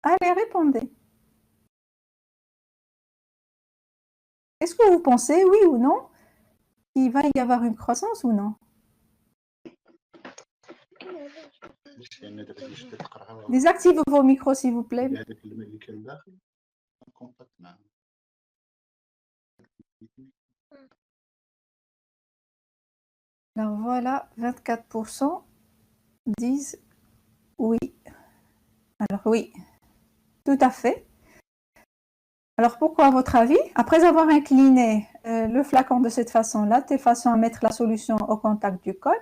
Allez, répondez. Est-ce que vous pensez, oui ou non, qu'il va y avoir une croissance ou non? Désactivez vos micros, s'il vous plaît. Alors voilà, 24% disent oui. Alors oui, tout à fait. Alors pourquoi, à votre avis, après avoir incliné le flacon de cette façon-là, de façon à mettre la solution au contact du col,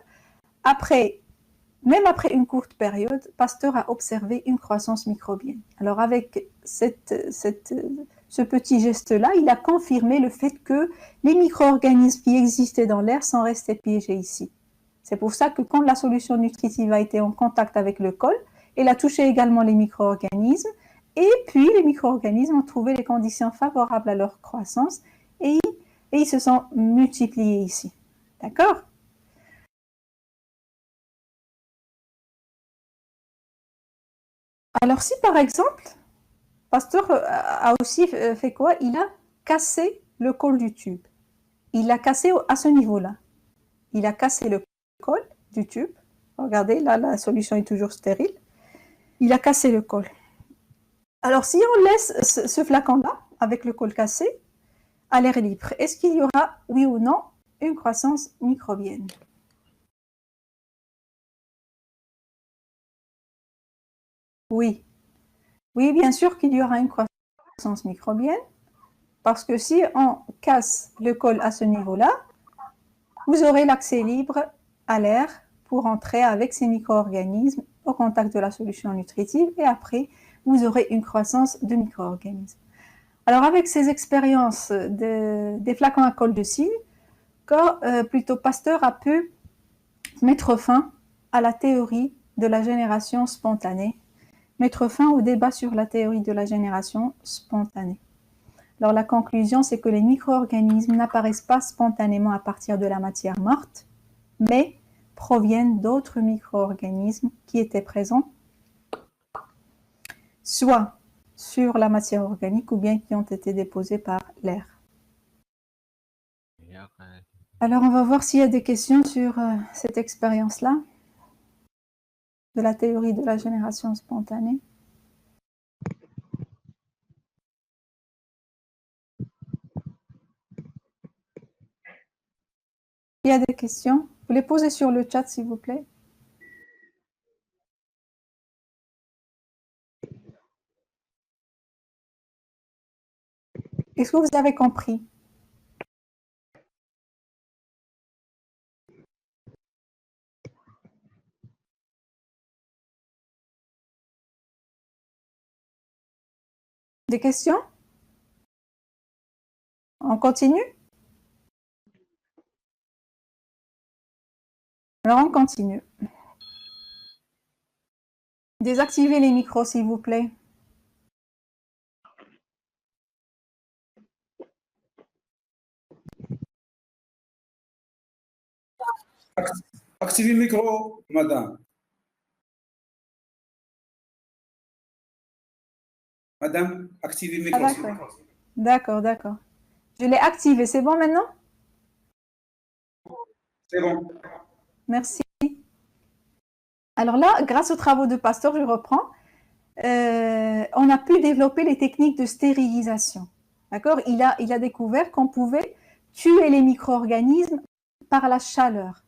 même après une courte période, Pasteur a observé une croissance microbienne. Alors avec ce petit geste-là, il a confirmé le fait que les micro-organismes qui existaient dans l'air sont restés piégés ici. C'est pour ça que quand la solution nutritive a été en contact avec le col, elle a touché également les micro-organismes, et puis les micro-organismes ont trouvé les conditions favorables à leur croissance, et ils se sont multipliés ici. D'accord ? Alors si par exemple, Pasteur a aussi fait quoi? Il a cassé le col du tube. Il l'a cassé à ce niveau-là. Il a cassé le col du tube. Regardez, là, la solution est toujours stérile. Il a cassé le col. Alors, si on laisse ce flacon-là, avec le col cassé, à l'air libre, est-ce qu'il y aura, oui ou non, une croissance microbienne? Oui. Oui, bien sûr qu'il y aura une croissance microbienne, parce que si on casse le col à ce niveau-là, vous aurez l'accès libre à l'air pour entrer avec ces micro-organismes au contact de la solution nutritive, et après, vous aurez une croissance de micro-organismes. Alors, avec ces expériences des flacons à col de cils, plutôt Pasteur a pu mettre fin à la théorie de la génération spontanée, mettre fin au débat sur la théorie de la génération spontanée. Alors, la conclusion, c'est que les micro-organismes n'apparaissent pas spontanément à partir de la matière morte, mais proviennent d'autres micro-organismes qui étaient présents, soit sur la matière organique ou bien qui ont été déposés par l'air. Alors, on va voir s'il y a des questions sur cette expérience-là, de la théorie de la génération spontanée. Il y a des questions? Vous les posez sur le chat, s'il vous plaît. Est-ce que vous avez compris? Des questions? On continue? Alors, on continue. Désactivez les micros, s'il vous plaît. Activez le micro, madame. Madame, activez le micro. D'accord, d'accord. Je l'ai activé, c'est bon maintenant? C'est bon. Merci. Alors là, grâce aux travaux de Pasteur, je reprends, on a pu développer les techniques de stérilisation. D'accord? Il a découvert qu'on pouvait tuer les micro-organismes par la chaleur.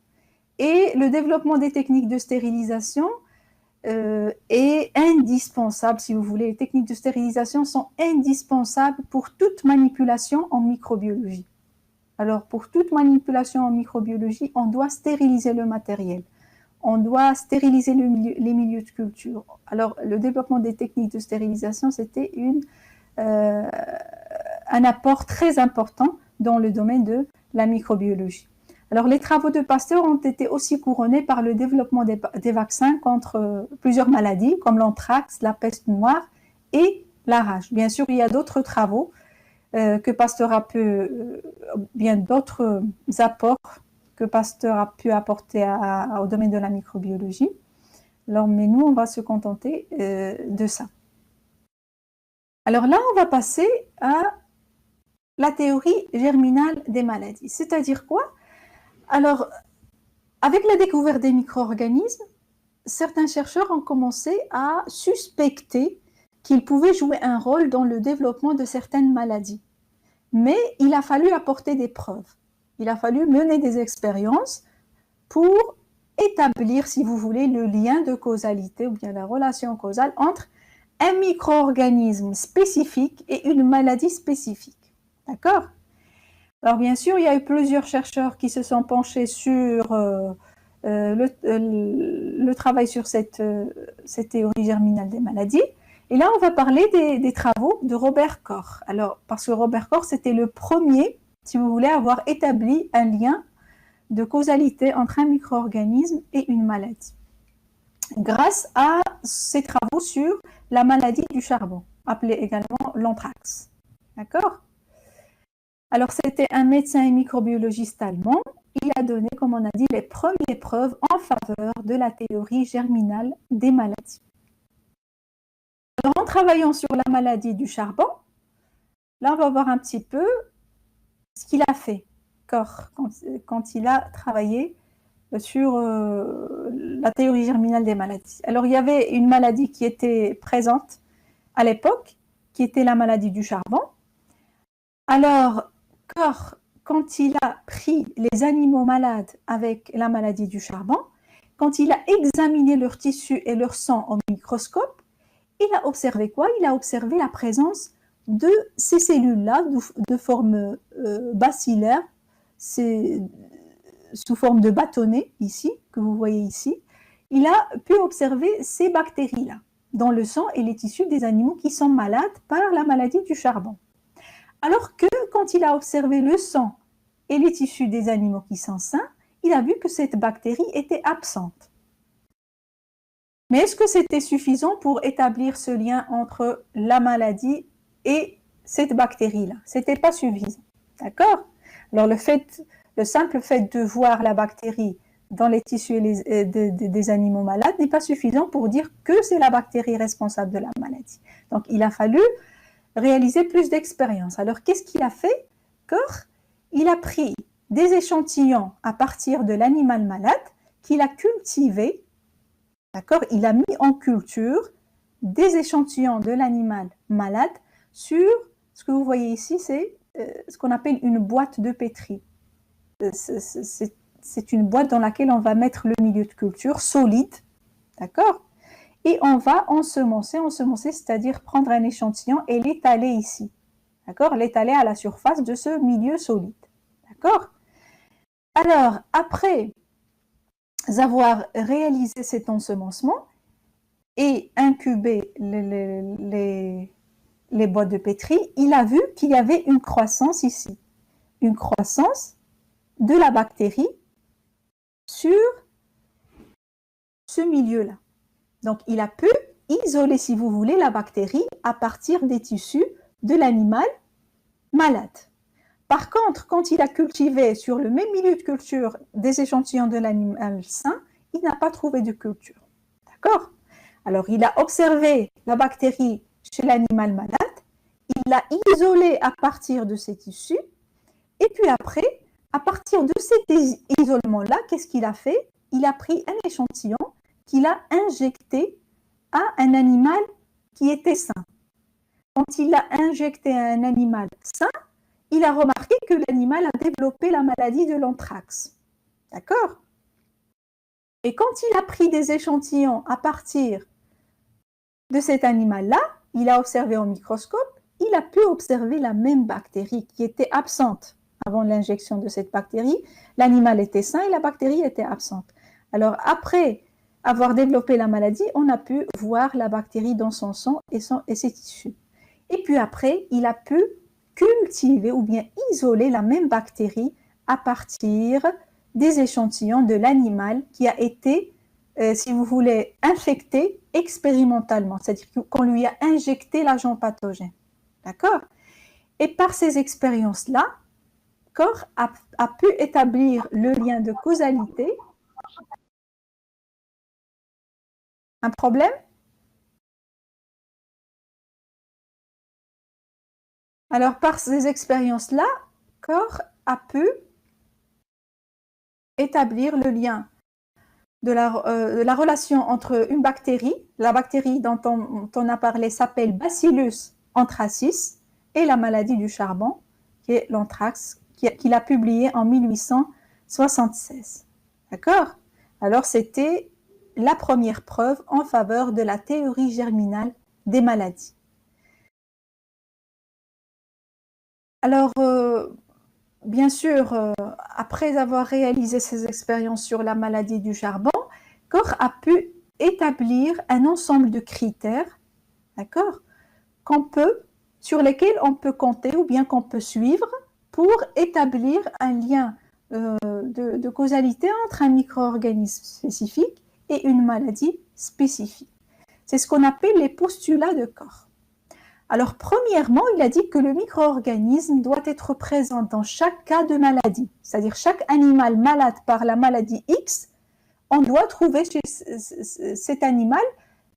Et le développement des techniques de stérilisation est indispensable, si vous voulez. Les techniques de stérilisation sont indispensables pour toute manipulation en microbiologie. Alors, pour toute manipulation en microbiologie, on doit stériliser le matériel. On doit stériliser les milieux de culture. Alors, le développement des techniques de stérilisation, c'était un apport très important dans le domaine de la microbiologie. Alors, les travaux de Pasteur ont été aussi couronnés par le développement des vaccins contre plusieurs maladies, comme l'anthrax, la peste noire et la rage. Bien sûr, il y a d'autres travaux que Pasteur a pu, bien d'autres apports que Pasteur a pu apporter au domaine de la microbiologie. Alors, mais nous, on va se contenter de ça. Alors là, on va passer à la théorie germinale des maladies. C'est-à-dire quoi? Alors, avec la découverte des micro-organismes, certains chercheurs ont commencé à suspecter qu'ils pouvaient jouer un rôle dans le développement de certaines maladies. Mais il a fallu apporter des preuves. Il a fallu mener des expériences pour établir, si vous voulez, le lien de causalité ou bien la relation causale entre un micro-organisme spécifique et une maladie spécifique. D'accord? Alors bien sûr, il y a eu plusieurs chercheurs qui se sont penchés sur le travail sur cette théorie germinale des maladies. Et là, on va parler des travaux de Robert Koch. Alors, parce que Robert Koch, c'était le premier, si vous voulez, à avoir établi un lien de causalité entre un micro-organisme et une maladie, grâce à ses travaux sur la maladie du charbon, appelée également l'anthrax. D'accord? Alors, c'était un médecin et microbiologiste allemand. Il a donné, comme on a dit, les premières preuves en faveur de la théorie germinale des maladies. Alors, en travaillant sur la maladie du charbon, là, on va voir un petit peu ce qu'il a fait, Koch, quand il a travaillé sur la théorie germinale des maladies. Alors, il y avait une maladie qui était présente à l'époque, qui était la maladie du charbon. Alors, Koch, quand il a pris les animaux malades avec la maladie du charbon, quand il a examiné leur tissu et leur sang au microscope, il a observé quoi? Il a observé la présence de ces cellules-là de forme bacillaire, c'est sous forme de bâtonnet ici, que vous voyez ici. Il a pu observer ces bactéries-là dans le sang et les tissus des animaux qui sont malades par la maladie du charbon. Alors que quand il a observé le sang et les tissus des animaux qui sont sains, il a vu que cette bactérie était absente. Mais est-ce que c'était suffisant pour établir ce lien entre la maladie et cette bactérie-là? Ce n'était pas suffisant. D'accord? Alors, le simple fait de voir la bactérie dans les tissus des animaux malades n'est pas suffisant pour dire que c'est la bactérie responsable de la maladie. Donc, il a fallu réaliser plus d'expériences. Alors, qu'est-ce qu'il a fait? Koch, il a pris des échantillons à partir de l'animal malade qu'il a cultivé. D'accord? Il a mis en culture des échantillons de l'animal malade sur ce que vous voyez ici, c'est ce qu'on appelle une boîte de pétri. C'est une boîte dans laquelle on va mettre le milieu de culture solide, d'accord? Et on va ensemencer, c'est-à-dire prendre un échantillon et l'étaler ici, d'accord? L'étaler à la surface de ce milieu solide, d'accord? Alors, après avoir réalisé cet ensemencement et incubé les boîtes de pétri, il a vu qu'il y avait une croissance ici, une croissance de la bactérie sur ce milieu-là. Donc, il a pu isoler, si vous voulez, la bactérie à partir des tissus de l'animal malade. Par contre, quand il a cultivé sur le même milieu de culture des échantillons de l'animal sain, il n'a pas trouvé de culture. D'accord? Alors, il a observé la bactérie chez l'animal malade, il l'a isolée à partir de ces tissus, et puis après, à partir de cet isolement-là, qu'est-ce qu'il a fait? Il a pris un échantillon qu'il a injecté à un animal qui était sain. Quand il l'a injecté à un animal sain, il a remarqué que l'animal a développé la maladie de l'anthrax. D'accord? Et quand il a pris des échantillons à partir de cet animal-là, il a observé au microscope, il a pu observer la même bactérie qui était absente avant l'injection de cette bactérie. L'animal était sain et la bactérie était absente. Alors après avoir développé la maladie, on a pu voir la bactérie dans son sang et ses tissus. Et puis après, il a pu cultiver ou bien isoler la même bactérie à partir des échantillons de l'animal qui a été, si vous voulez, infecté expérimentalement, c'est-à-dire qu'on lui a injecté l'agent pathogène. D'accord? Et par ces expériences-là, corps a pu établir le lien de causalité. Un problème? Alors, par ces expériences-là, corps a pu établir le lien de la relation entre une bactérie, la bactérie dont on a parlé s'appelle Bacillus anthracis, et la maladie du charbon, qui est l'anthrax, qu'il a publié en 1876. D'accord? Alors, c'était la première preuve en faveur de la théorie germinale des maladies. Alors, bien sûr, après avoir réalisé ces expériences sur la maladie du charbon, Koch a pu établir un ensemble de critères, d'accord, sur lesquels on peut compter ou bien qu'on peut suivre pour établir un lien de causalité entre un micro-organisme spécifique et une maladie spécifique. C'est ce qu'on appelle les postulats de Koch. Alors, premièrement, il a dit que le micro-organisme doit être présent dans chaque cas de maladie. C'est-à-dire, chaque animal malade par la maladie X, on doit trouver chez cet animal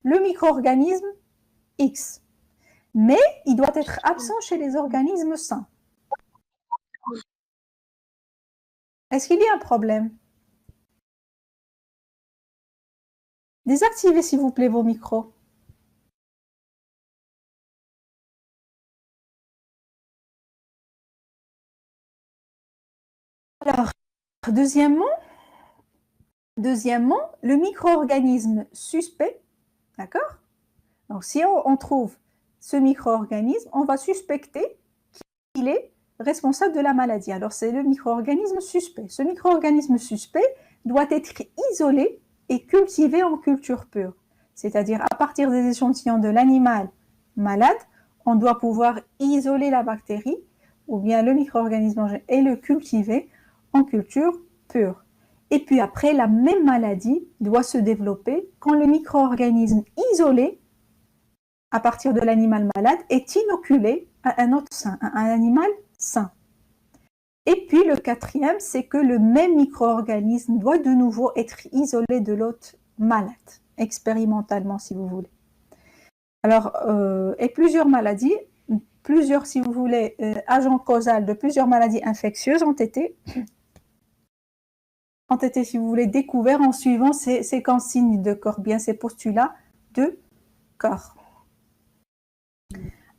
le micro-organisme X. Mais il doit être absent chez les organismes sains. Est-ce qu'il y a un problème? Désactivez, s'il vous plaît, vos micros. Alors, deuxièmement, le micro-organisme suspect, d'accord? Donc, si on trouve ce micro-organisme, on va suspecter qu'il est responsable de la maladie. Alors, c'est le micro-organisme suspect. Ce micro-organisme suspect doit être isolé et cultivé en culture pure. C'est-à-dire, à partir des échantillons de l'animal malade, on doit pouvoir isoler la bactérie ou bien le micro-organisme et le cultiver en culture pure. Et puis après, la même maladie doit se développer quand le micro-organisme isolé à partir de l'animal malade est inoculé à un autre sain, à un animal sain. Et puis le quatrième, c'est que le même micro-organisme doit de nouveau être isolé de l'autre malade, expérimentalement si vous voulez. Alors, et plusieurs maladies, si vous voulez, agents causaux de plusieurs maladies infectieuses ont été, si vous voulez, découverts en suivant ces consignes de Koch, bien ces postulats de Koch.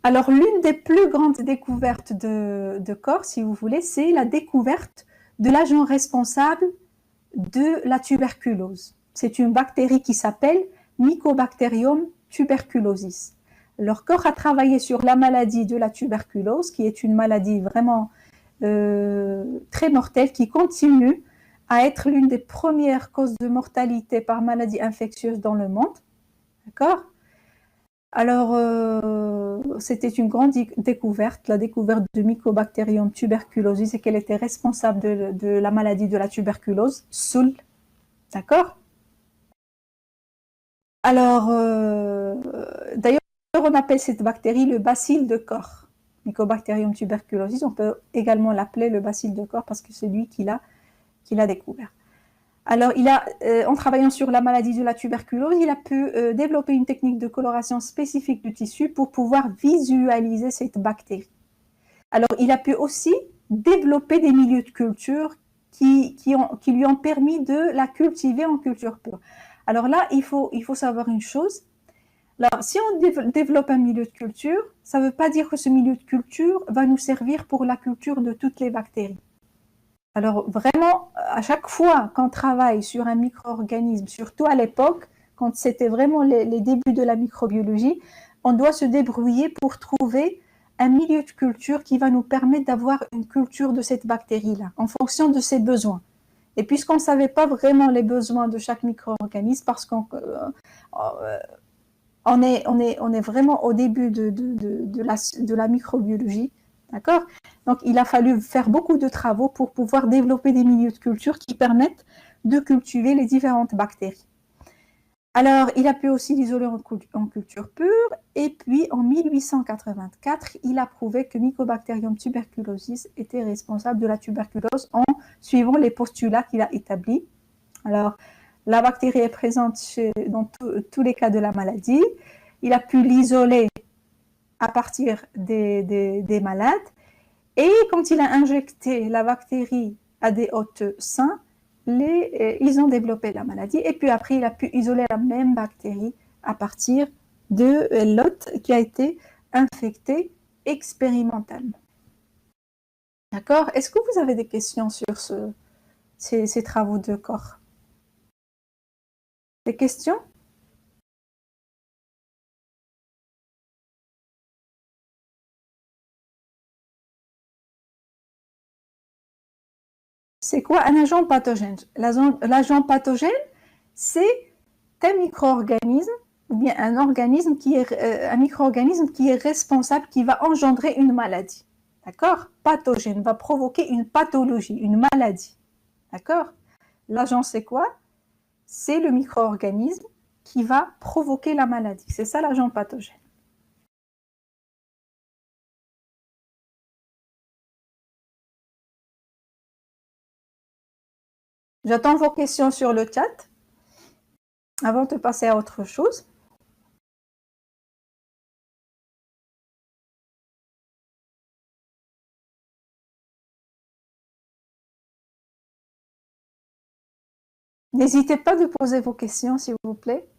Alors, l'une des plus grandes découvertes de Koch, si vous voulez, c'est la découverte de l'agent responsable de la tuberculose. C'est une bactérie qui s'appelle Mycobacterium tuberculosis. Alors, Koch a travaillé sur la maladie de la tuberculose, qui est une maladie vraiment très mortelle, qui continue à être l'une des premières causes de mortalité par maladie infectieuse dans le monde. D'accord? Alors, c'était une grande découverte, la découverte de Mycobacterium tuberculosis, et qu'elle était responsable de la maladie de la tuberculose, SUL. D'accord? Alors, d'ailleurs, on appelle cette bactérie le bacille de Koch. Mycobacterium tuberculosis, on peut également l'appeler le bacille de Koch parce que c'est lui qui l'a découvert. Alors, en travaillant sur la maladie de la tuberculose, il a pu développer une technique de coloration spécifique du tissu pour pouvoir visualiser cette bactérie. Alors, il a pu aussi développer des milieux de culture qui lui ont permis de la cultiver en culture pure. Alors là, il faut savoir une chose. Alors, si on développe un milieu de culture, ça ne veut pas dire que ce milieu de culture va nous servir pour la culture de toutes les bactéries. Alors vraiment, à chaque fois qu'on travaille sur un micro-organisme, surtout à l'époque, quand c'était vraiment les débuts de la microbiologie, on doit se débrouiller pour trouver un milieu de culture qui va nous permettre d'avoir une culture de cette bactérie-là, en fonction de ses besoins. Et puisqu'on ne savait pas vraiment les besoins de chaque micro-organisme, parce qu'on est vraiment au début de la microbiologie, D'accord? Donc, il a fallu faire beaucoup de travaux pour pouvoir développer des milieux de culture qui permettent de cultiver les différentes bactéries. Alors, il a pu aussi l'isoler en culture pure. Et puis, en 1884, il a prouvé que Mycobacterium tuberculosis était responsable de la tuberculose en suivant les postulats qu'il a établis. Alors, la bactérie est présente dans tous les cas de la maladie. Il a pu l'isoler à partir des malades. Et quand il a injecté la bactérie à des hôtes sains, ils ont développé la maladie. Et puis après, il a pu isoler la même bactérie à partir de l'hôte qui a été infecté expérimentalement. D'accord? Est-ce que vous avez des questions sur ces travaux de corps? Des questions? C'est quoi un agent pathogène? L'agent pathogène, c'est un micro-organisme ou bien un organisme un micro-organisme qui est responsable, qui va engendrer une maladie. D'accord? Pathogène va provoquer une pathologie, une maladie. D'accord? L'agent, c'est quoi? C'est le micro-organisme qui va provoquer la maladie. C'est ça l'agent pathogène. J'attends vos questions sur le chat avant de passer à autre chose. N'hésitez pas à poser vos questions, s'il vous plaît.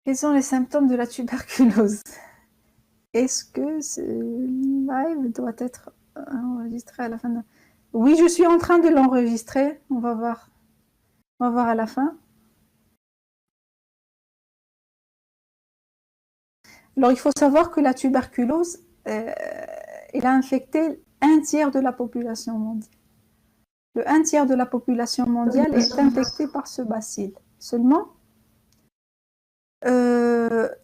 Quels sont les symptômes de la tuberculose? Est-ce que ce live doit être enregistré à la fin de... Oui, je suis en train de l'enregistrer. On va voir. On va voir à la fin. Alors, il faut savoir que la tuberculose, elle a infecté un tiers de la population mondiale. Le un tiers de la population mondiale est infectée par ce bacille. Seulement,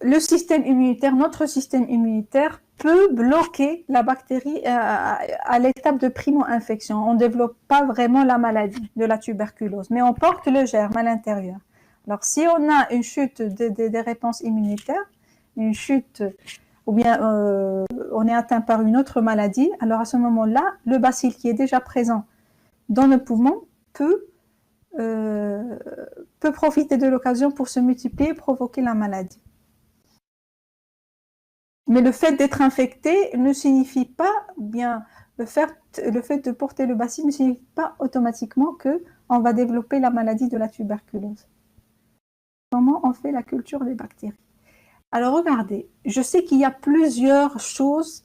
le système immunitaire, notre système immunitaire peut bloquer la bactérie à l'étape de primo-infection. On ne développe pas vraiment la maladie de la tuberculose, mais on porte le germe à l'intérieur. Alors, si on a une chute des réponses immunitaires, une chute, ou bien on est atteint par une autre maladie, alors à ce moment-là, le bacille qui est déjà présent dans nos poumons peut profiter de l'occasion pour se multiplier et provoquer la maladie. Mais le fait d'être infecté ne signifie pas, bien, le fait de porter le bacille ne signifie pas automatiquement qu'on va développer la maladie de la tuberculose. Comment on fait la culture des bactéries? Alors regardez, je sais qu'il y a plusieurs choses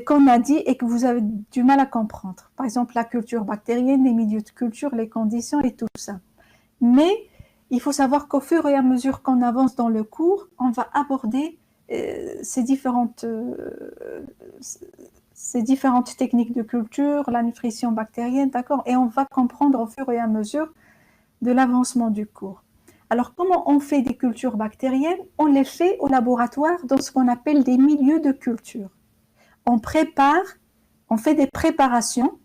qu'on a dit et que vous avez du mal à comprendre. Par exemple, la culture bactérienne, les milieux de culture, les conditions et tout ça. Mais il faut savoir qu'au fur et à mesure qu'on avance dans le cours, on va aborder ces différentes techniques de culture, la nutrition bactérienne, d'accord? Et on va comprendre au fur et à mesure de l'avancement du cours. Alors, comment on fait des cultures bactériennes? On les fait au laboratoire dans ce qu'on appelle des milieux de culture. On fait des préparations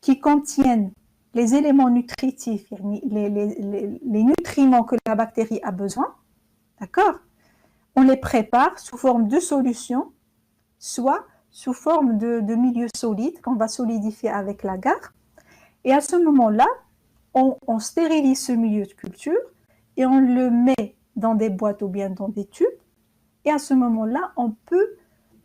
qui contiennent les éléments nutritifs, les nutriments que la bactérie a besoin, d'accord? On les prépare sous forme de solution, soit sous forme de milieu solide qu'on va solidifier avec l'agar. Et à ce moment-là, on stérilise ce milieu de culture et on le met dans des boîtes ou bien dans des tubes. Et à ce moment-là, on peut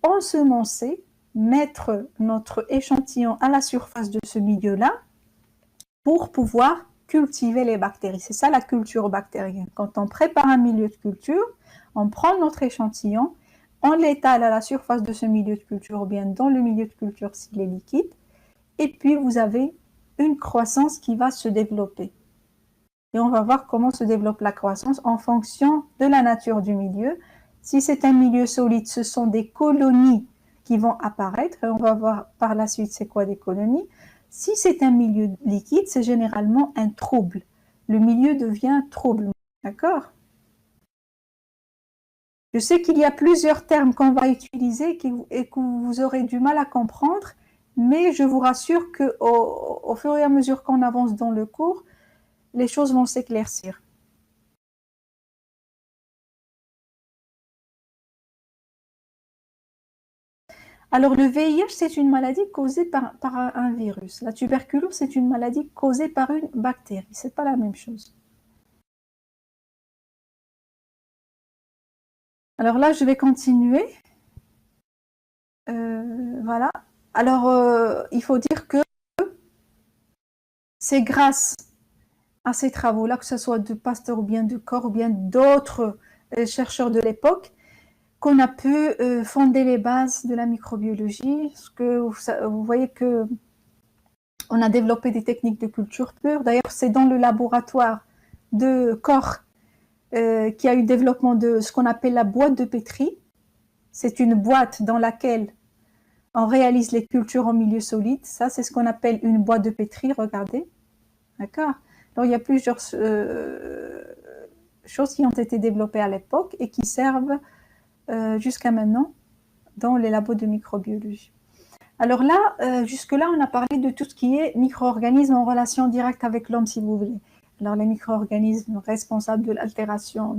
ensemencer, mettre notre échantillon à la surface de ce milieu-là pour pouvoir cultiver les bactéries. C'est ça la culture bactérienne. Quand on prépare un milieu de culture, on prend notre échantillon, on l'étale à la surface de ce milieu de culture ou bien dans le milieu de culture s'il est liquide, et puis vous avez une croissance qui va se développer. Et on va voir comment se développe la croissance en fonction de la nature du milieu. Si c'est un milieu solide, ce sont des colonies qui vont apparaître. Et on va voir par la suite c'est quoi des colonies. Si c'est un milieu liquide, c'est généralement un trouble. Le milieu devient trouble. D'accord? Je sais qu'il y a plusieurs termes qu'on va utiliser et que vous aurez du mal à comprendre, mais je vous rassure qu'au fur et à mesure qu'on avance dans le cours, les choses vont s'éclaircir. Alors, le VIH, c'est une maladie causée par un virus. La tuberculose, c'est une maladie causée par une bactérie. Ce n'est pas la même chose. Alors là, je vais continuer. Voilà. Alors, il faut dire que c'est grâce à ces travaux-là, que ce soit de Pasteur ou bien de Koch ou bien d'autres chercheurs de l'époque, qu'on a pu fonder les bases de la microbiologie. Parce que vous voyez que on a développé des techniques de culture pure. D'ailleurs, c'est dans le laboratoire de Koch qui a eu développement de ce qu'on appelle la boîte de Petri. C'est une boîte dans laquelle on réalise les cultures en milieu solide. Ça, c'est ce qu'on appelle une boîte de Petri. Regardez. D'accord? Alors, il y a plusieurs choses qui ont été développées à l'époque et qui servent jusqu'à maintenant dans les labos de microbiologie. Alors là, jusque-là, on a parlé de tout ce qui est micro-organismes en relation directe avec l'homme, si vous voulez. Alors, les micro-organismes responsables de l'altération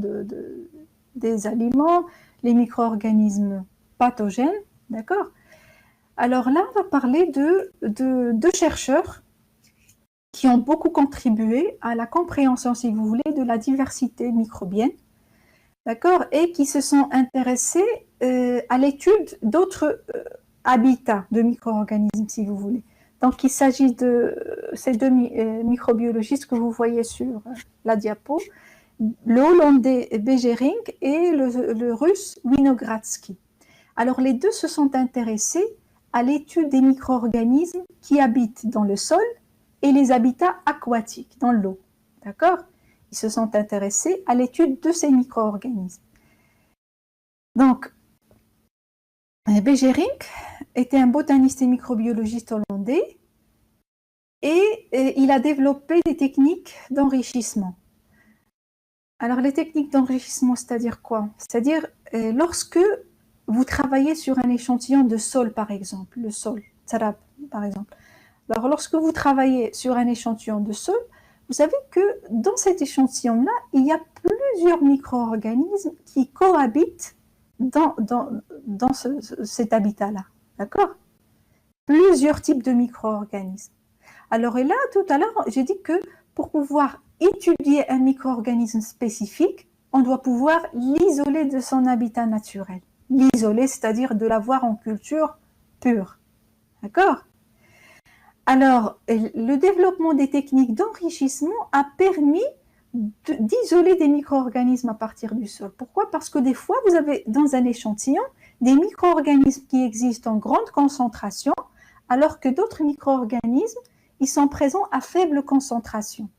des aliments, les micro-organismes pathogènes, d'accord? Alors là, on va parler de deux chercheurs qui ont beaucoup contribué à la compréhension, si vous voulez, de la diversité microbienne, d'accord, et qui se sont intéressés à l'étude d'autres habitats de micro-organismes, si vous voulez. Donc, il s'agit de ces deux microbiologistes que vous voyez sur la diapo, le Hollandais Beijering et le Russe Winogradsky. Alors, les deux se sont intéressés à l'étude des micro-organismes qui habitent dans le sol et les habitats aquatiques, dans l'eau. D'accord? Ils se sont intéressés à l'étude de ces micro-organismes. Donc, Beijering était un botaniste et microbiologiste hollandais et il a développé des techniques d'enrichissement. Alors, les techniques d'enrichissement, c'est-à-dire quoi? C'est-à-dire, lorsque vous travaillez sur un échantillon de sol, par exemple, le sol, tarab, par exemple. Alors, lorsque vous travaillez sur un échantillon de sol, vous savez que dans cet échantillon-là, il y a plusieurs micro-organismes qui cohabitent dans cet habitat-là. D'accord? Plusieurs types de micro-organismes. Alors, et là, tout à l'heure, j'ai dit que pour pouvoir étudier un micro-organisme spécifique, on doit pouvoir l'isoler de son habitat naturel. L'isoler, c'est-à-dire de l'avoir en culture pure. D'accord? Alors, le développement des techniques d'enrichissement a permis d'isoler des micro-organismes à partir du sol. Pourquoi? Parce que des fois, vous avez dans un échantillon des micro-organismes qui existent en grande concentration, alors que d'autres micro-organismes, ils sont présents à faible concentration.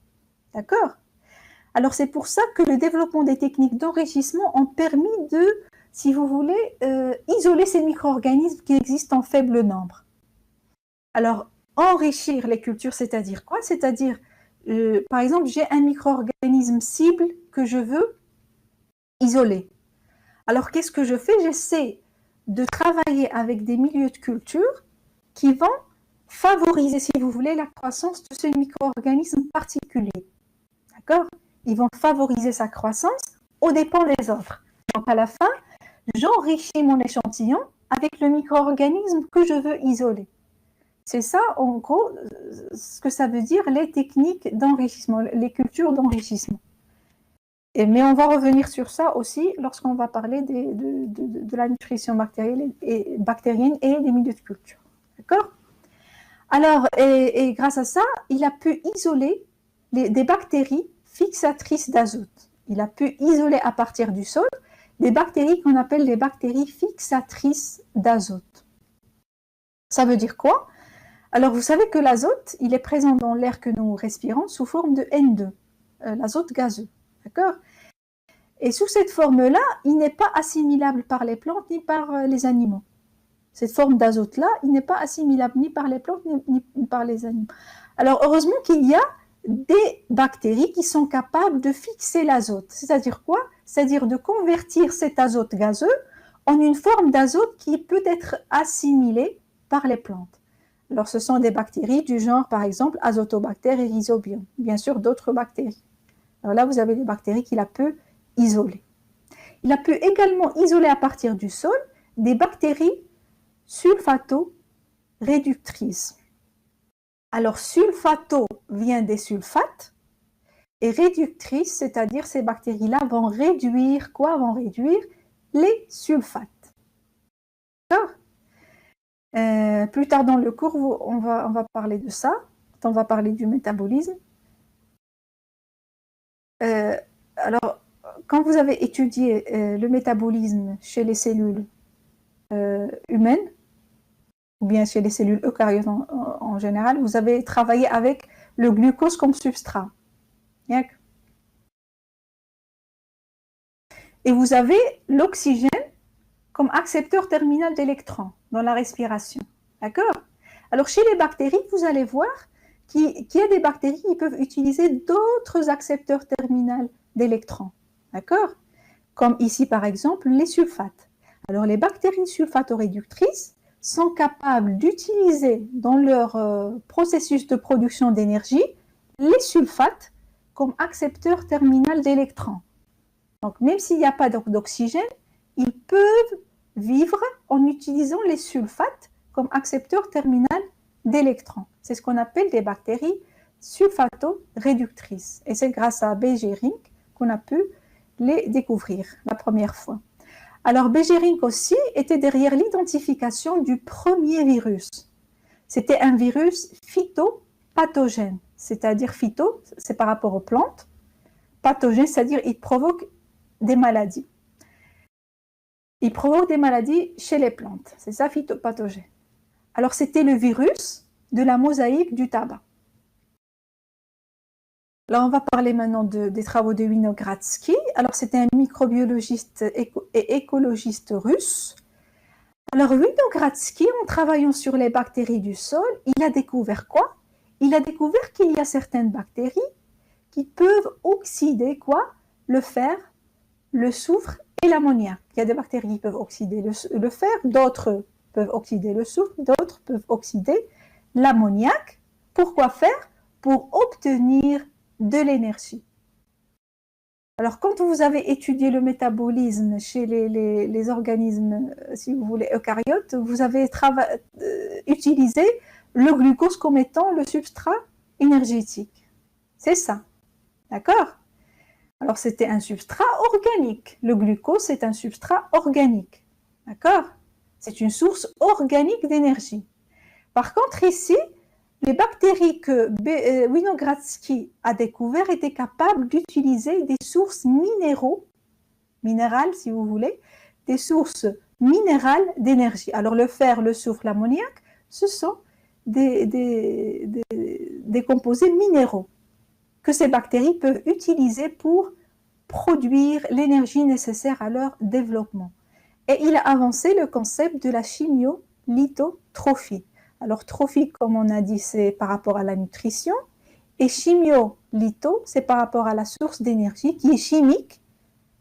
D'accord? Alors, c'est pour ça que le développement des techniques d'enrichissement ont permis de, si vous voulez, isoler ces micro-organismes qui existent en faible nombre. Alors, enrichir les cultures, c'est-à-dire quoi? C'est-à-dire, par exemple, j'ai un micro-organisme cible que je veux isoler. Alors, qu'est-ce que je fais? J'essaie de travailler avec des milieux de culture qui vont favoriser, si vous voulez, la croissance de ce micro-organisme particulier. D'accord? Ils vont favoriser sa croissance aux dépens des autres. Donc, à la fin, j'enrichis mon échantillon avec le micro-organisme que je veux isoler. C'est ça, en gros, ce que ça veut dire, les techniques d'enrichissement, les cultures d'enrichissement. Mais on va revenir sur ça aussi lorsqu'on va parler de la nutrition bactérienne et des milieux de culture. D'accord? Alors, et grâce à ça, il a pu isoler des bactéries fixatrices d'azote. Il a pu isoler à partir du sol des bactéries qu'on appelle les bactéries fixatrices d'azote. Ça veut dire quoi? Alors, vous savez que l'azote, il est présent dans l'air que nous respirons sous forme de N2, l'azote gazeux. D'accord? Et sous cette forme-là, il n'est pas assimilable par les plantes ni par les animaux. Cette forme d'azote-là, il n'est pas assimilable ni par les plantes ni par les animaux. Alors, heureusement qu'il y a des bactéries qui sont capables de fixer l'azote. C'est-à-dire quoi? c'est-à-dire de convertir cet azote gazeux en une forme d'azote qui peut être assimilée par les plantes. Alors, ce sont des bactéries du genre, par exemple, Azotobacter et Rhizobium. Bien sûr, d'autres bactéries. Alors là, vous avez des bactéries qu'il a pu isoler. Il a pu également isoler à partir du sol des bactéries sulfato-réductrices. Alors, sulfato vient des sulfates et réductrices, c'est-à-dire ces bactéries-là vont réduire quoi? Vont réduire les sulfates. D'accord? Plus tard dans le cours, on va parler de ça. On va parler du métabolisme. Alors, quand vous avez étudié le métabolisme chez les cellules humaines, ou bien chez les cellules eucaryotes en général, vous avez travaillé avec le glucose comme substrat. Et vous avez l'oxygène comme accepteur terminal d'électrons dans la respiration. D'accord? Alors, chez les bactéries, vous allez voir qu'il y a des bactéries qui peuvent utiliser d'autres accepteurs terminaux d'électrons. D'accord? Comme ici, par exemple, les sulfates. Alors, les bactéries sulfato-réductrices sont capables d'utiliser dans leur processus de production d'énergie les sulfates comme accepteurs terminaux d'électrons. Donc, même s'il n'y a pas d'oxygène, ils peuvent vivre en utilisant les sulfates comme accepteurs terminaux d'électrons. C'est ce qu'on appelle des bactéries sulfato-réductrices. Et c'est grâce à Beijerinck qu'on a pu les découvrir la première fois. Alors, Beijerinck aussi était derrière l'identification du premier virus. C'était un virus phytopathogène, c'est-à-dire phyto, c'est par rapport aux plantes, pathogène, c'est-à-dire il provoque des maladies. Il provoque des maladies chez les plantes, c'est ça phytopathogène. Alors, c'était le virus de la mosaïque du tabac. Là, on va parler maintenant des travaux de Winogradsky. Alors, c'était un microbiologiste et écologiste russe. Alors, Winogradsky, en travaillant sur les bactéries du sol, il a découvert quoi? Il a découvert qu'il y a certaines bactéries qui peuvent oxyder quoi? Le fer, le soufre et l'ammoniac. Il y a des bactéries qui peuvent oxyder le fer, d'autres peuvent oxyder le soufre, d'autres peuvent oxyder l'ammoniac. Pourquoi faire? Pour obtenir de l'énergie. Alors, quand vous avez étudié le métabolisme chez les organismes, si vous voulez, eucaryotes, vous avez utilisé le glucose comme étant le substrat énergétique. C'est ça. D'accord? Alors, c'était un substrat organique. Le glucose, c'est un substrat organique. D'accord? C'est une source organique d'énergie. Par contre, ici, les bactéries que Winogradsky a découvert étaient capables d'utiliser des sources minérales si vous voulez, des sources minérales d'énergie. Alors le fer, le soufre, l'ammoniac, ce sont des composés minéraux que ces bactéries peuvent utiliser pour produire l'énergie nécessaire à leur développement. Et il a avancé le concept de la chimiolithotrophie. Alors, trophie, comme on a dit, c'est par rapport à la nutrition. Et chimiolitho, c'est par rapport à la source d'énergie qui est chimique,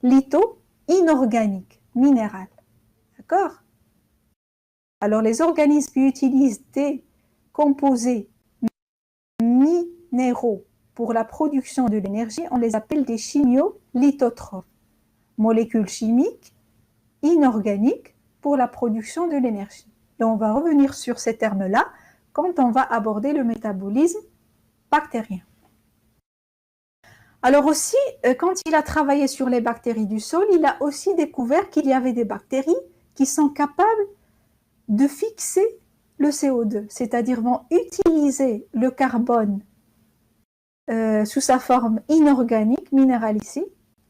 litho, inorganique, minéral. D'accord? Alors, les organismes qui utilisent des composés minéraux pour la production de l'énergie, on les appelle des chimiolithotrophes. Molécules chimiques inorganiques pour la production de l'énergie. Et on va revenir sur ces termes-là quand on va aborder le métabolisme bactérien. Alors aussi, quand il a travaillé sur les bactéries du sol, il a aussi découvert qu'il y avait des bactéries qui sont capables de fixer le CO2, c'est-à-dire vont utiliser le carbone sous sa forme inorganique, minérale ici,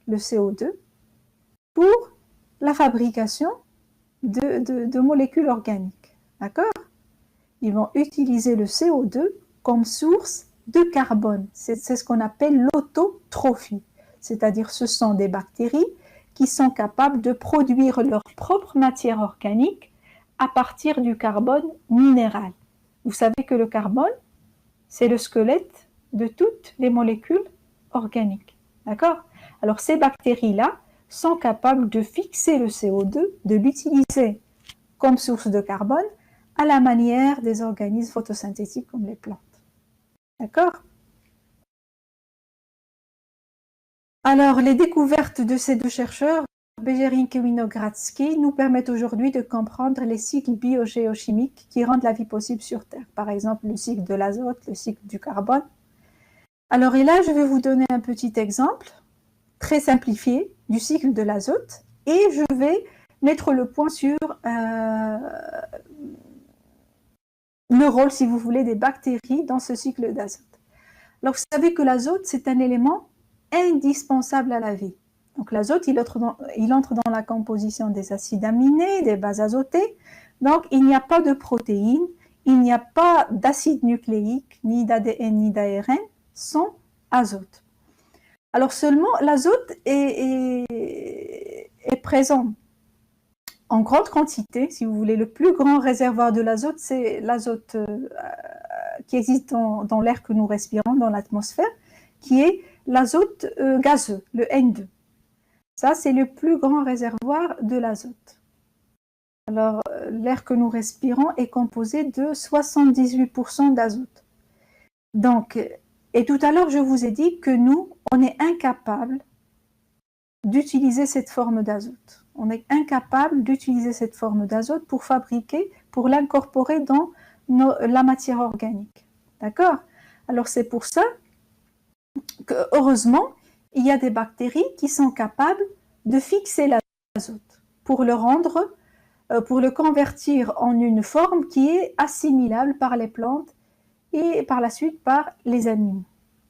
le CO2, pour la fabrication de molécules organiques. D'accord? Ils vont utiliser le CO2 comme source de carbone. C'est ce qu'on appelle l'autotrophie. C'est-à-dire ce sont des bactéries qui sont capables de produire leur propre matière organique à partir du carbone minéral. Vous savez que le carbone, c'est le squelette de toutes les molécules organiques. D'accord? Alors ces bactéries-là sont capables de fixer le CO2, de l'utiliser comme source de carbone à la manière des organismes photosynthétiques comme les plantes. D'accord? Alors, les découvertes de ces deux chercheurs, Bejerink et Winogradsky, nous permettent aujourd'hui de comprendre les cycles biogéochimiques qui rendent la vie possible sur Terre. Par exemple, le cycle de l'azote, le cycle du carbone. Alors, et là, je vais vous donner un petit exemple très simplifié du cycle de l'azote et je vais mettre le point sur le rôle, si vous voulez, des bactéries dans ce cycle d'azote. Alors, vous savez que l'azote, c'est un élément indispensable à la vie. Donc, l'azote, il entre dans la composition des acides aminés, des bases azotées. Donc, il n'y a pas de protéines, il n'y a pas d'acide nucléique, ni d'ADN, ni d'ARN, sans azote. Alors, seulement, l'azote est présent en grande quantité, si vous voulez. Le plus grand réservoir de l'azote, c'est l'azote qui existe dans l'air que nous respirons, dans l'atmosphère, qui est l'azote gazeux, le N2. Ça, c'est le plus grand réservoir de l'azote. Alors, l'air que nous respirons est composé de 78% d'azote. Donc, et tout à l'heure, je vous ai dit que nous, on est incapable d'utiliser cette forme d'azote. On est incapable d'utiliser cette forme d'azote pour fabriquer, pour l'incorporer dans la matière organique. D'accord? Alors, c'est pour ça que, heureusement, il y a des bactéries qui sont capables de fixer l'azote pour le convertir en une forme qui est assimilable par les plantes et par la suite par les animaux.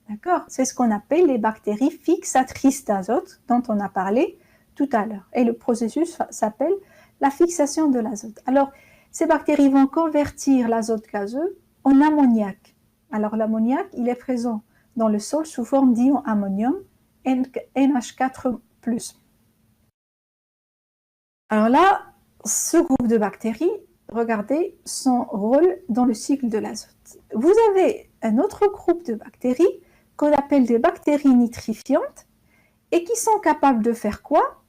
D'accord? C'est ce qu'on appelle les bactéries fixatrices d'azote dont on a parlé tout à l'heure. Et le processus s'appelle la fixation de l'azote. Alors, ces bactéries vont convertir l'azote gazeux en ammoniac. Alors, l'ammoniac, il est présent dans le sol sous forme d'ion ammonium, NH4+. Alors là, ce groupe de bactéries, regardez son rôle dans le cycle de l'azote. Vous avez un autre groupe de bactéries qu'on appelle des bactéries nitrifiantes et qui sont capables de faire quoi?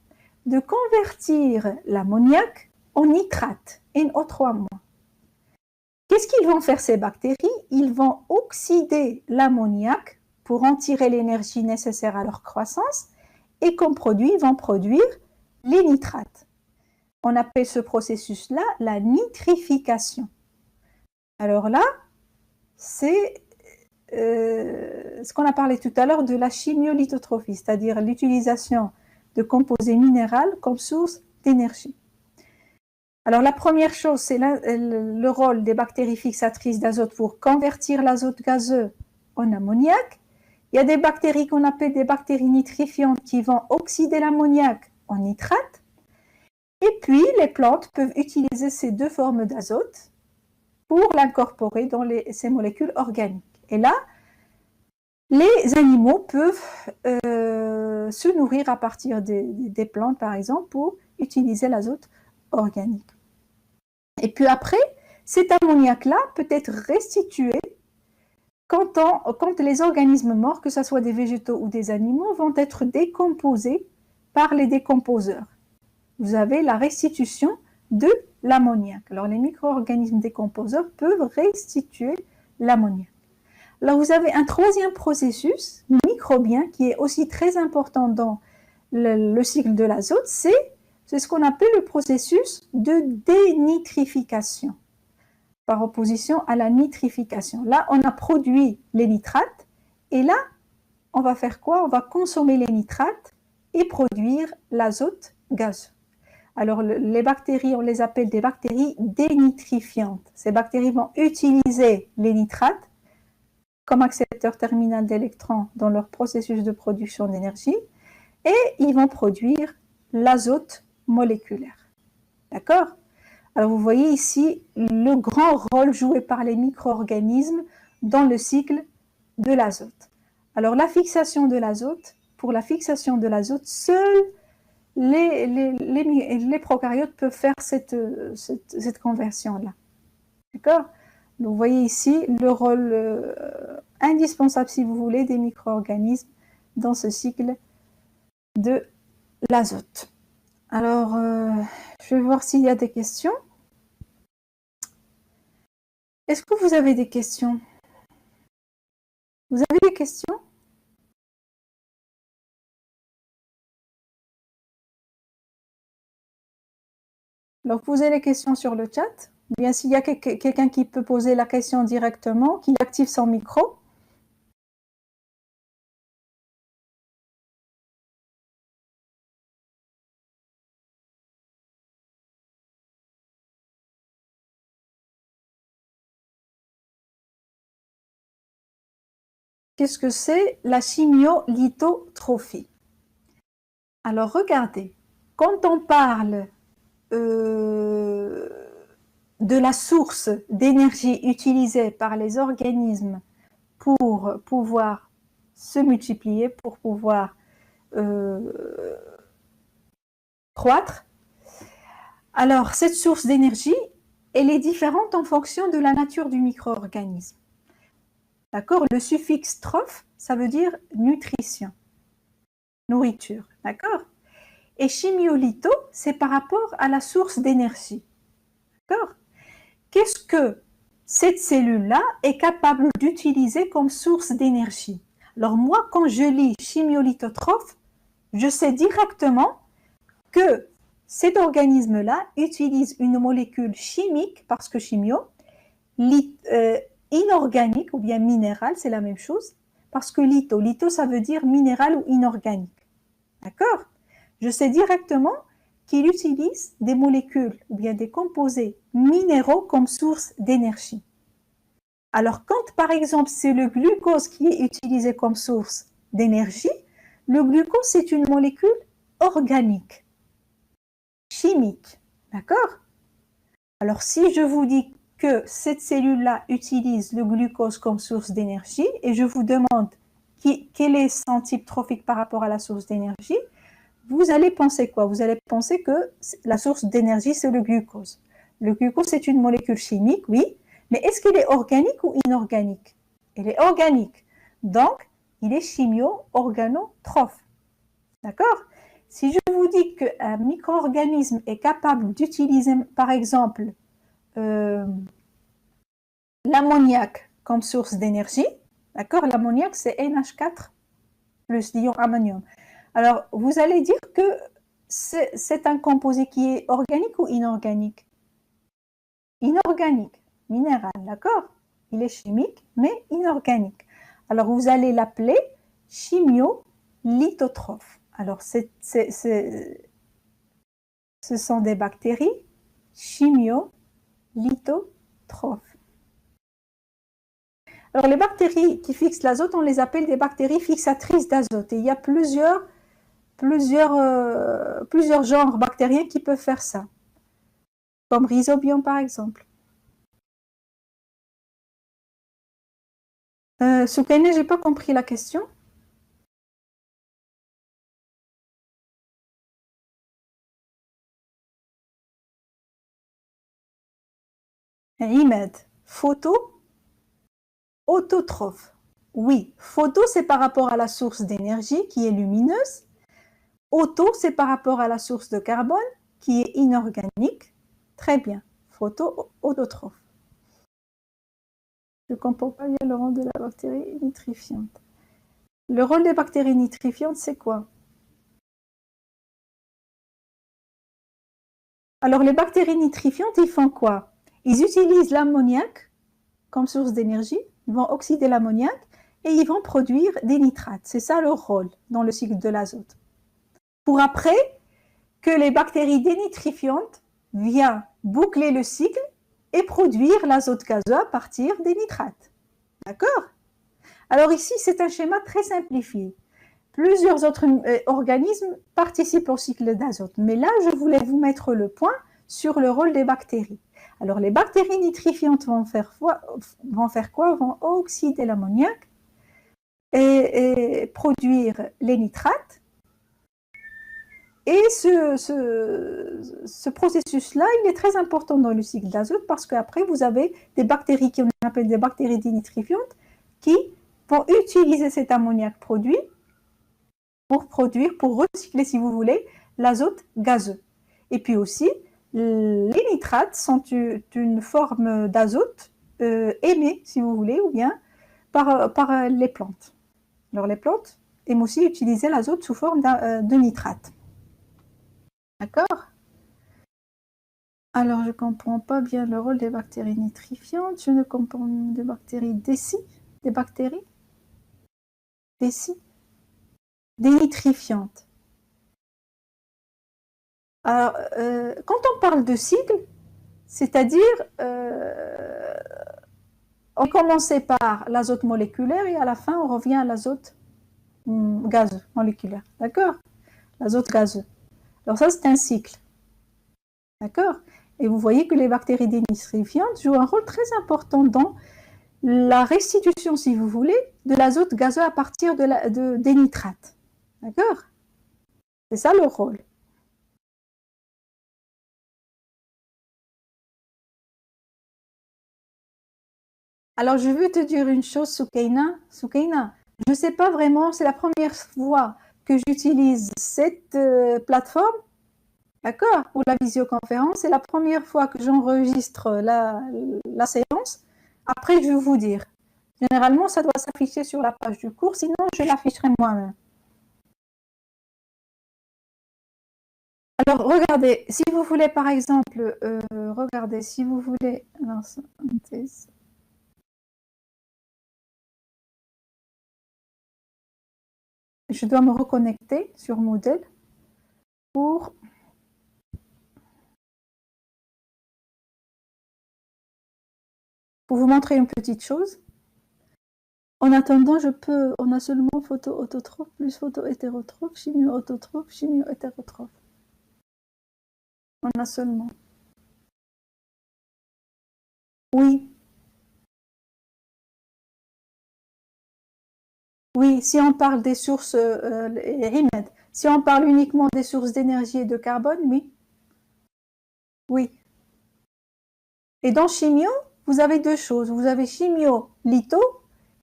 De convertir l'ammoniac en nitrate, NO3-. Qu'est-ce qu'ils vont faire ces bactéries? Ils vont oxyder l'ammoniac pour en tirer l'énergie nécessaire à leur croissance et comme produit, ils vont produire les nitrates. On appelle ce processus-là la nitrification. Alors là, c'est ce qu'on a parlé tout à l'heure de la chimiolithotrophie, c'est-à-dire l'utilisation de composés minéraux comme source d'énergie. Alors la première chose, c'est le rôle des bactéries fixatrices d'azote pour convertir l'azote gazeux en ammoniac. Il y a des bactéries qu'on appelle des bactéries nitrifiantes qui vont oxyder l'ammoniac en nitrate. Et puis les plantes peuvent utiliser ces deux formes d'azote pour l'incorporer dans ces molécules organiques. Et là, les animaux peuvent se nourrir à partir des plantes, par exemple, pour utiliser l'azote organique. Et puis après, cet ammoniac-là peut être restitué quand les organismes morts, que ce soit des végétaux ou des animaux, vont être décomposés par les décomposeurs. Vous avez la restitution de l'ammoniac. Alors, les micro-organismes décomposeurs peuvent restituer l'ammoniac. Alors, vous avez un troisième processus microbien qui est aussi très important dans le cycle de l'azote, c'est ce qu'on appelle le processus de dénitrification, par opposition à la nitrification. Là, on a produit les nitrates et là, on va faire quoi? On va consommer les nitrates et produire l'azote gazeux. Alors, les bactéries, on les appelle des bactéries dénitrifiantes. Ces bactéries vont utiliser les nitrates comme accepteur terminal d'électrons dans leur processus de production d'énergie et ils vont produire l'azote moléculaire. D'accord? Alors, vous voyez ici le grand rôle joué par les micro-organismes dans le cycle de l'azote. Alors, la fixation de l'azote, pour la fixation de l'azote, seuls les prokaryotes peuvent faire cette conversion-là. D'accord? Vous voyez ici le rôle indispensable, si vous voulez, des micro-organismes dans ce cycle de l'azote. Alors, je vais voir s'il y a des questions. Est-ce que vous avez des questions? Vous avez des questions? Alors, posez les questions sur le chat. Bien, s'il y a quelqu'un qui peut poser la question directement, qu'il active son micro. Qu'est-ce que c'est la chimiolithotrophie? Alors, regardez, quand on parle de la source d'énergie utilisée par les organismes pour pouvoir se multiplier, pour pouvoir croître, alors cette source d'énergie, elle est différente en fonction de la nature du micro-organisme. D'accord? Le suffixe troph, ça veut dire nutrition, nourriture. D'accord? Et chimiolitho, c'est par rapport à la source d'énergie. D'accord? Qu'est-ce que cette cellule-là est capable d'utiliser comme source d'énergie? Alors moi, quand je lis chimiolithotrophe, je sais directement que cet organisme-là utilise une molécule chimique, parce que chimio, inorganique ou bien minérale, c'est la même chose, parce que litho, ça veut dire minéral ou inorganique. D'accord? Je sais directement qu'il utilise des molécules ou bien des composés minéraux comme source d'énergie. Alors, quand par exemple c'est le glucose qui est utilisé comme source d'énergie, le glucose c'est une molécule organique, chimique. D'accord? Alors, si je vous dis que cette cellule-là utilise le glucose comme source d'énergie et je vous demande quel est son type trophique par rapport à la source d'énergie, vous allez penser quoi? Vous allez penser que la source d'énergie, c'est le glucose. Le glucose, c'est une molécule chimique, oui, mais est-ce qu'il est organique ou inorganique? Il est organique. Donc, il est chimio-organotrophe. D'accord? Si je vous dis qu'un micro-organisme est capable d'utiliser, par exemple, l'ammoniac comme source d'énergie, d'accord? L'ammoniac, c'est NH4 plus l'ion ammonium. Alors, vous allez dire que c'est un composé qui est organique ou inorganique? Inorganique, minéral, d'accord? Il est chimique, mais inorganique. Alors, vous allez l'appeler chimiolithotrophe. Alors, ce sont des bactéries chimiolithotrophes. Alors, les bactéries qui fixent l'azote, on les appelle des bactéries fixatrices d'azote. Et il y a plusieurs genres bactériens qui peuvent faire ça, comme Rhizobium par exemple. Soukane, j'ai pas compris la question. Imed, photo, autotrophe. Oui, photo c'est par rapport à la source d'énergie qui est lumineuse. Auto, c'est par rapport à la source de carbone qui est inorganique. Très bien. Photo-autotrophe. Je ne comprends pas bien le rôle de la bactérie nitrifiante. Le rôle des bactéries nitrifiantes, c'est quoi? Alors, les bactéries nitrifiantes, ils font quoi? Ils utilisent l'ammoniac comme source d'énergie. Ils vont oxyder l'ammoniac et ils vont produire des nitrates. C'est ça leur rôle dans le cycle de l'azote. Pour après que les bactéries dénitrifiantes viennent boucler le cycle et produire l'azote gazeux à partir des nitrates. D'accord? Alors ici, c'est un schéma très simplifié. Plusieurs autres organismes participent au cycle d'azote. Mais là, je voulais vous mettre le point sur le rôle des bactéries. Alors, les bactéries nitrifiantes vont faire quoi? Vont oxyder l'ammoniac et produire les nitrates. Et ce processus-là, il est très important dans le cycle d'azote parce qu'après, vous avez des bactéries qu'on appelle des bactéries dénitrifiantes qui vont utiliser cet ammoniac produit pour produire, pour recycler, si vous voulez, l'azote gazeux. Et puis aussi, les nitrates sont une forme d'azote émis, si vous voulez, ou bien par les plantes. Alors, les plantes aiment aussi utiliser l'azote sous forme de nitrate. D'accord? Alors, je ne comprends pas bien le rôle des bactéries nitrifiantes. Je ne comprends des bactéries des bactéries dénitrifiantes. Alors, quand on parle de cycle, c'est-à-dire, on commençait par l'azote moléculaire et à la fin, on revient à l'azote gazeux moléculaire. D'accord? L'azote gazeux. Alors ça, c'est un cycle. D'accord? Et vous voyez que les bactéries dénitrifiantes jouent un rôle très important dans la restitution, si vous voulez, de l'azote gazeux à partir des nitrates. D'accord? C'est ça le rôle. Alors, je veux te dire une chose, Soukaina. Soukaina, je ne sais pas vraiment, c'est la première fois que j'utilise cette plateforme, d'accord, pour la visioconférence. C'est la première fois que j'enregistre la séance. Après, je vais vous dire. Généralement, ça doit s'afficher sur la page du cours, sinon je l'afficherai moi-même. Alors, regardez, si vous voulez, par exemple, regardez, si vous voulez... Alors, je dois me reconnecter sur Moodle pour vous montrer une petite chose. En attendant, on a seulement photo autotrophe plus photo hétérotrophe, chimio-autotrophe, chimio-hétérotrophe. On a seulement. Oui. Oui, si on parle des sources, si on parle uniquement des sources d'énergie et de carbone, oui. Oui. Et dans chimio, vous avez deux choses. Vous avez chimio-litho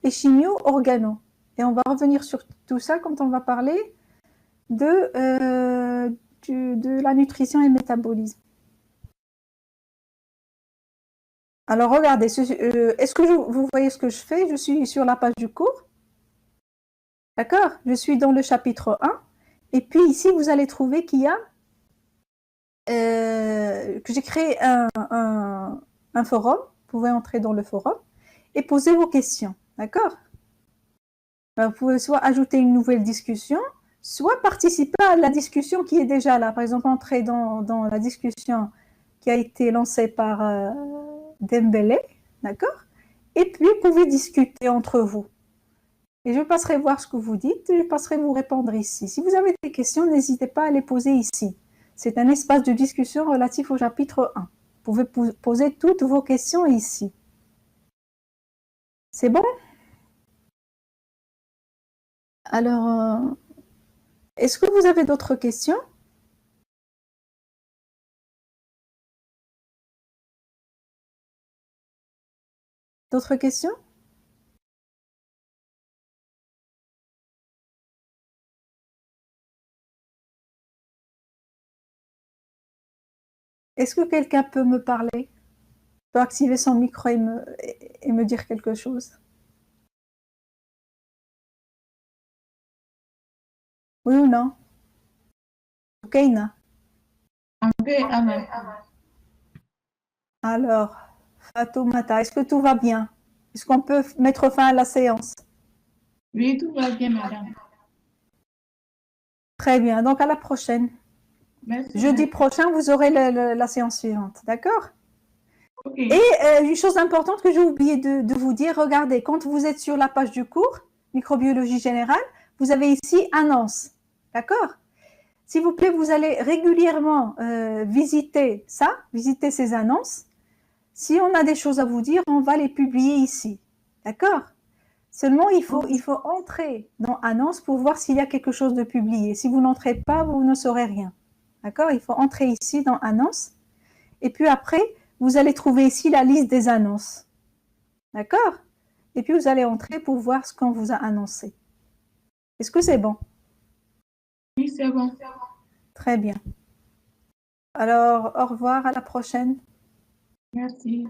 et chimio-organo. Et on va revenir sur tout ça quand on va parler de la nutrition et le métabolisme. Alors, regardez, est-ce que vous voyez ce que je fais? Je suis sur la page du cours. D'accord? Je suis dans le chapitre 1. Et puis ici, vous allez trouver qu'il y a que j'ai créé un forum. Vous pouvez entrer dans le forum et poser vos questions. D'accord? Vous pouvez soit ajouter une nouvelle discussion, soit participer à la discussion qui est déjà là. Par exemple, entrer dans la discussion qui a été lancée par Dembélé. D'accord? Et puis, vous pouvez discuter entre vous. Et je passerai voir ce que vous dites et je passerai vous répondre ici. Si vous avez des questions, n'hésitez pas à les poser ici. C'est un espace de discussion relatif au chapitre 1. Vous pouvez poser toutes vos questions ici. C'est bon? Alors, est-ce que vous avez d'autres questions? D'autres questions? Est-ce que quelqu'un peut me parler? Peut activer son micro et me dire quelque chose? Oui ou non? Kaina. Alors, Fatoumata, est-ce que tout va bien? Est-ce qu'on peut mettre fin à la séance? Oui, tout va bien, madame. Très bien, donc à la prochaine. Merci. Jeudi prochain, vous aurez la séance suivante, d'accord? Okay. Et une chose importante que j'ai oublié de vous dire, regardez, quand vous êtes sur la page du cours, microbiologie générale, vous avez ici annonce, d'accord? S'il vous plaît, vous allez régulièrement visiter ces annonces. Si on a des choses à vous dire, on va les publier ici, d'accord? Seulement, il faut entrer dans annonce pour voir s'il y a quelque chose de publié. Si vous n'entrez pas, vous ne saurez rien. D'accord? Il faut entrer ici dans annonce. Et puis après, vous allez trouver ici la liste des annonces. D'accord? Et puis vous allez entrer pour voir ce qu'on vous a annoncé. Est-ce que c'est bon? Oui, c'est bon. Très bien. Alors, au revoir, à la prochaine. Merci.